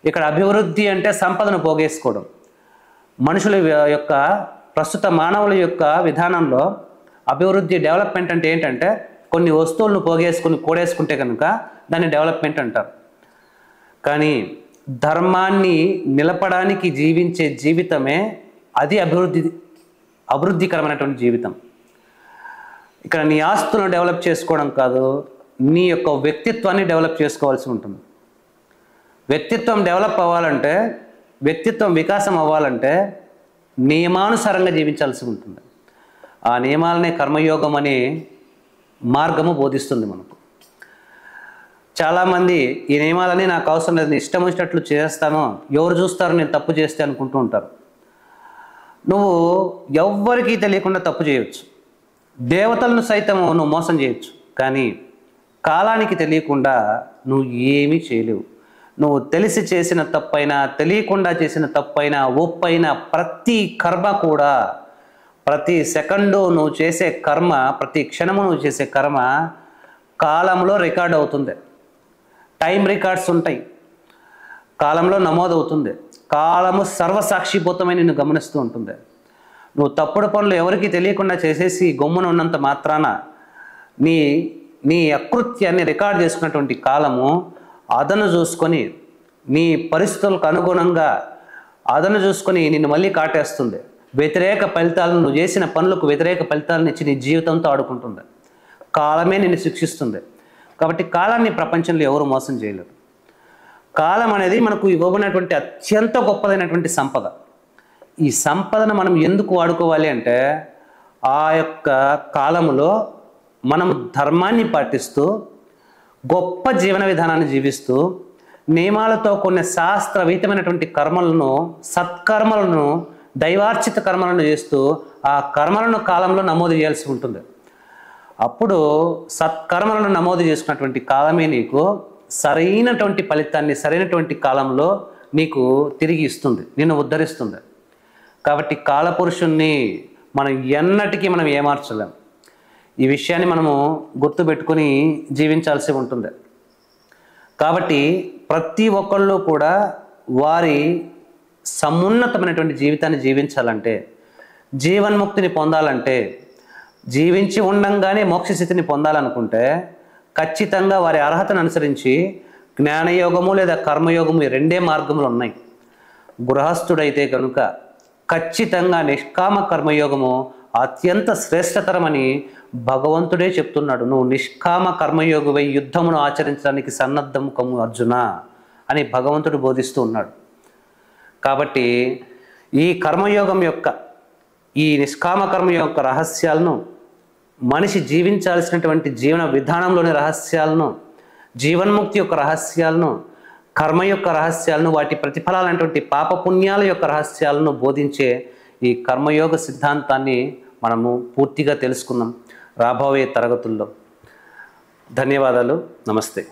ఇక్కడ అభివృద్ధి అంటే సంపదను పోగేసుకోవడం. మనుషుల యొక్క, ప్రస్తుత మానవుల యొక్క విధానంలో అభివృద్ధి, డెవలప్మెంట్ అంటే ఏంటంటే కొన్ని వస్తువులను పోగేసుకుని కూడేసుకుంటే కనుక దాన్ని డెవలప్మెంట్ అంటారు. కానీ ధర్మాన్ని నిలపడానికి జీవించే జీవితమే అది అభివృద్ధికరమైనటువంటి జీవితం. ఇక్కడ నీ ఆస్తులను డెవలప్ చేసుకోవడం కాదు, నీ యొక్క వ్యక్తిత్వాన్ని డెవలప్ చేసుకోవాల్సి ఉంటుంది. వ్యక్తిత్వం డెవలప్ అవ్వాలంటే, వ్యక్తిత్వం వికాసం అవ్వాలంటే నియమానుసారంగా జీవించాల్సి ఉంటుంది. ఆ నియమాలనే కర్మయోగం అనే మార్గము బోధిస్తుంది మనకు. చాలామంది ఈ నియమాలని నాకు అవసరం లేదు, నేను ఇష్టం వచ్చినట్లు చేస్తాను, ఎవరు చూస్తారు నేను తప్పు చేస్తే అనుకుంటూ ఉంటారు. నువ్వు ఎవ్వరికీ తెలియకుండా తప్పు చేయవచ్చు, దేవతలను సైతం నువ్వు మోసం చేయొచ్చు, కానీ కాలానికి తెలియకుండా నువ్వు ఏమీ చేయలేవు. నువ్వు తెలిసి చేసిన తప్పైనా, తెలియకుండా చేసిన తప్పైనా, ఒప్పైనా, ప్రతి కర్మ కూడా, ప్రతి సెకండు నువ్వు చేసే కర్మ, ప్రతి క్షణము నువ్వు చేసే కర్మ కాలంలో రికార్డ్ అవుతుంది. టైం రికార్డ్స్ ఉంటాయి, కాలంలో నమోదవుతుంది. కాలము సర్వసాక్షిభూతమై నిన్ను గమనిస్తూ ఉంటుంది. నువ్వు తప్పుడు పనులు ఎవరికి తెలియకుండా చేసేసి గమ్మున ఉన్నంత మాత్రాన నీ అకృత్యాన్ని రికార్డ్ చేసుకున్నటువంటి కాలము అదను చూసుకొని నీ పరిస్థితులకు అనుగుణంగా అదను చూసుకొని నిన్ను మళ్ళీ కాటేస్తుంది. వ్యతిరేక ఫలితాలను, నువ్వు చేసిన పనులకు వ్యతిరేక ఫలితాలను ఇచ్చి నీ జీవితంతో ఆడుకుంటుంది. కాలమే నిన్ను శిక్షిస్తుంది. కాబట్టి కాలాన్ని ప్రపంచంలో ఎవరు మోసం చేయలేరు. కాలం అనేది మనకు ఇవ్వబడినటువంటి అత్యంత గొప్పదైనటువంటి సంపద. ఈ సంపదను మనం ఎందుకు వాడుకోవాలి అంటే, ఆ యొక్క కాలంలో మనం ధర్మాన్ని పాటిస్తూ గొప్ప జీవన విధానాన్ని జీవిస్తూ నియమాలతో కొన్ని శాస్త్రవిహితమైనటువంటి కర్మలను, సత్కర్మలను, దైవార్చిత కర్మలను చేస్తూ ఆ కర్మలను కాలంలో నమోదు చేయాల్సి ఉంటుంది. అప్పుడు సత్కర్మలను నమోదు చేసుకున్నటువంటి కాలమే నీకు సరైనటువంటి ఫలితాన్ని సరైనటువంటి కాలంలో నీకు తిరిగి ఇస్తుంది, నిన్ను ఉద్ధరిస్తుంది. కాబట్టి కాలపురుషుణ్ణి మనం ఎన్నటికీ మనం ఏమార్చలేం. ఈ విషయాన్ని మనము గుర్తుపెట్టుకొని జీవించాల్సి ఉంటుంది. కాబట్టి ప్రతి ఒక్కళ్ళు కూడా వారి సమున్నతమైనటువంటి జీవితాన్ని జీవించాలంటే, జీవన్ముక్తిని పొందాలంటే, జీవించి ఉండంగానే మోక్షస్థితిని పొందాలనుకుంటే ఖచ్చితంగా వారి అర్హతను అనుసరించి జ్ఞానయోగము లేదా కర్మయోగము ఈ రెండే మార్గములు ఉన్నాయి. గృహస్థుడైతే కనుక ఖచ్చితంగా నిష్కామ కర్మయోగము అత్యంత శ్రేష్టతరమని భగవంతుడే చెప్తున్నాడు. నువ్వు నిష్కామ కర్మయోగమై యుద్ధమును ఆచరించడానికి సన్నద్ధము కమ్ము అర్జున అని భగవంతుడు బోధిస్తూ ఉన్నాడు. కాబట్టి ఈ కర్మయోగం యొక్క, ఈ నిష్కామ కర్మ యొక్క రహస్యాలను, మనిషి జీవించాల్సినటువంటి జీవన విధానంలోని రహస్యాలను, జీవన్ముక్తి యొక్క రహస్యాలను, కర్మ యొక్క రహస్యాలను, వాటి ప్రతిఫలాలైనటువంటి పాపపుణ్యాల యొక్క రహస్యాలను బోధించే ఈ కర్మయోగ సిద్ధాంతాన్ని మనము పూర్తిగా తెలుసుకుందాం రాబోయే తరగతుల్లో. ధన్యవాదాలు. నమస్తే.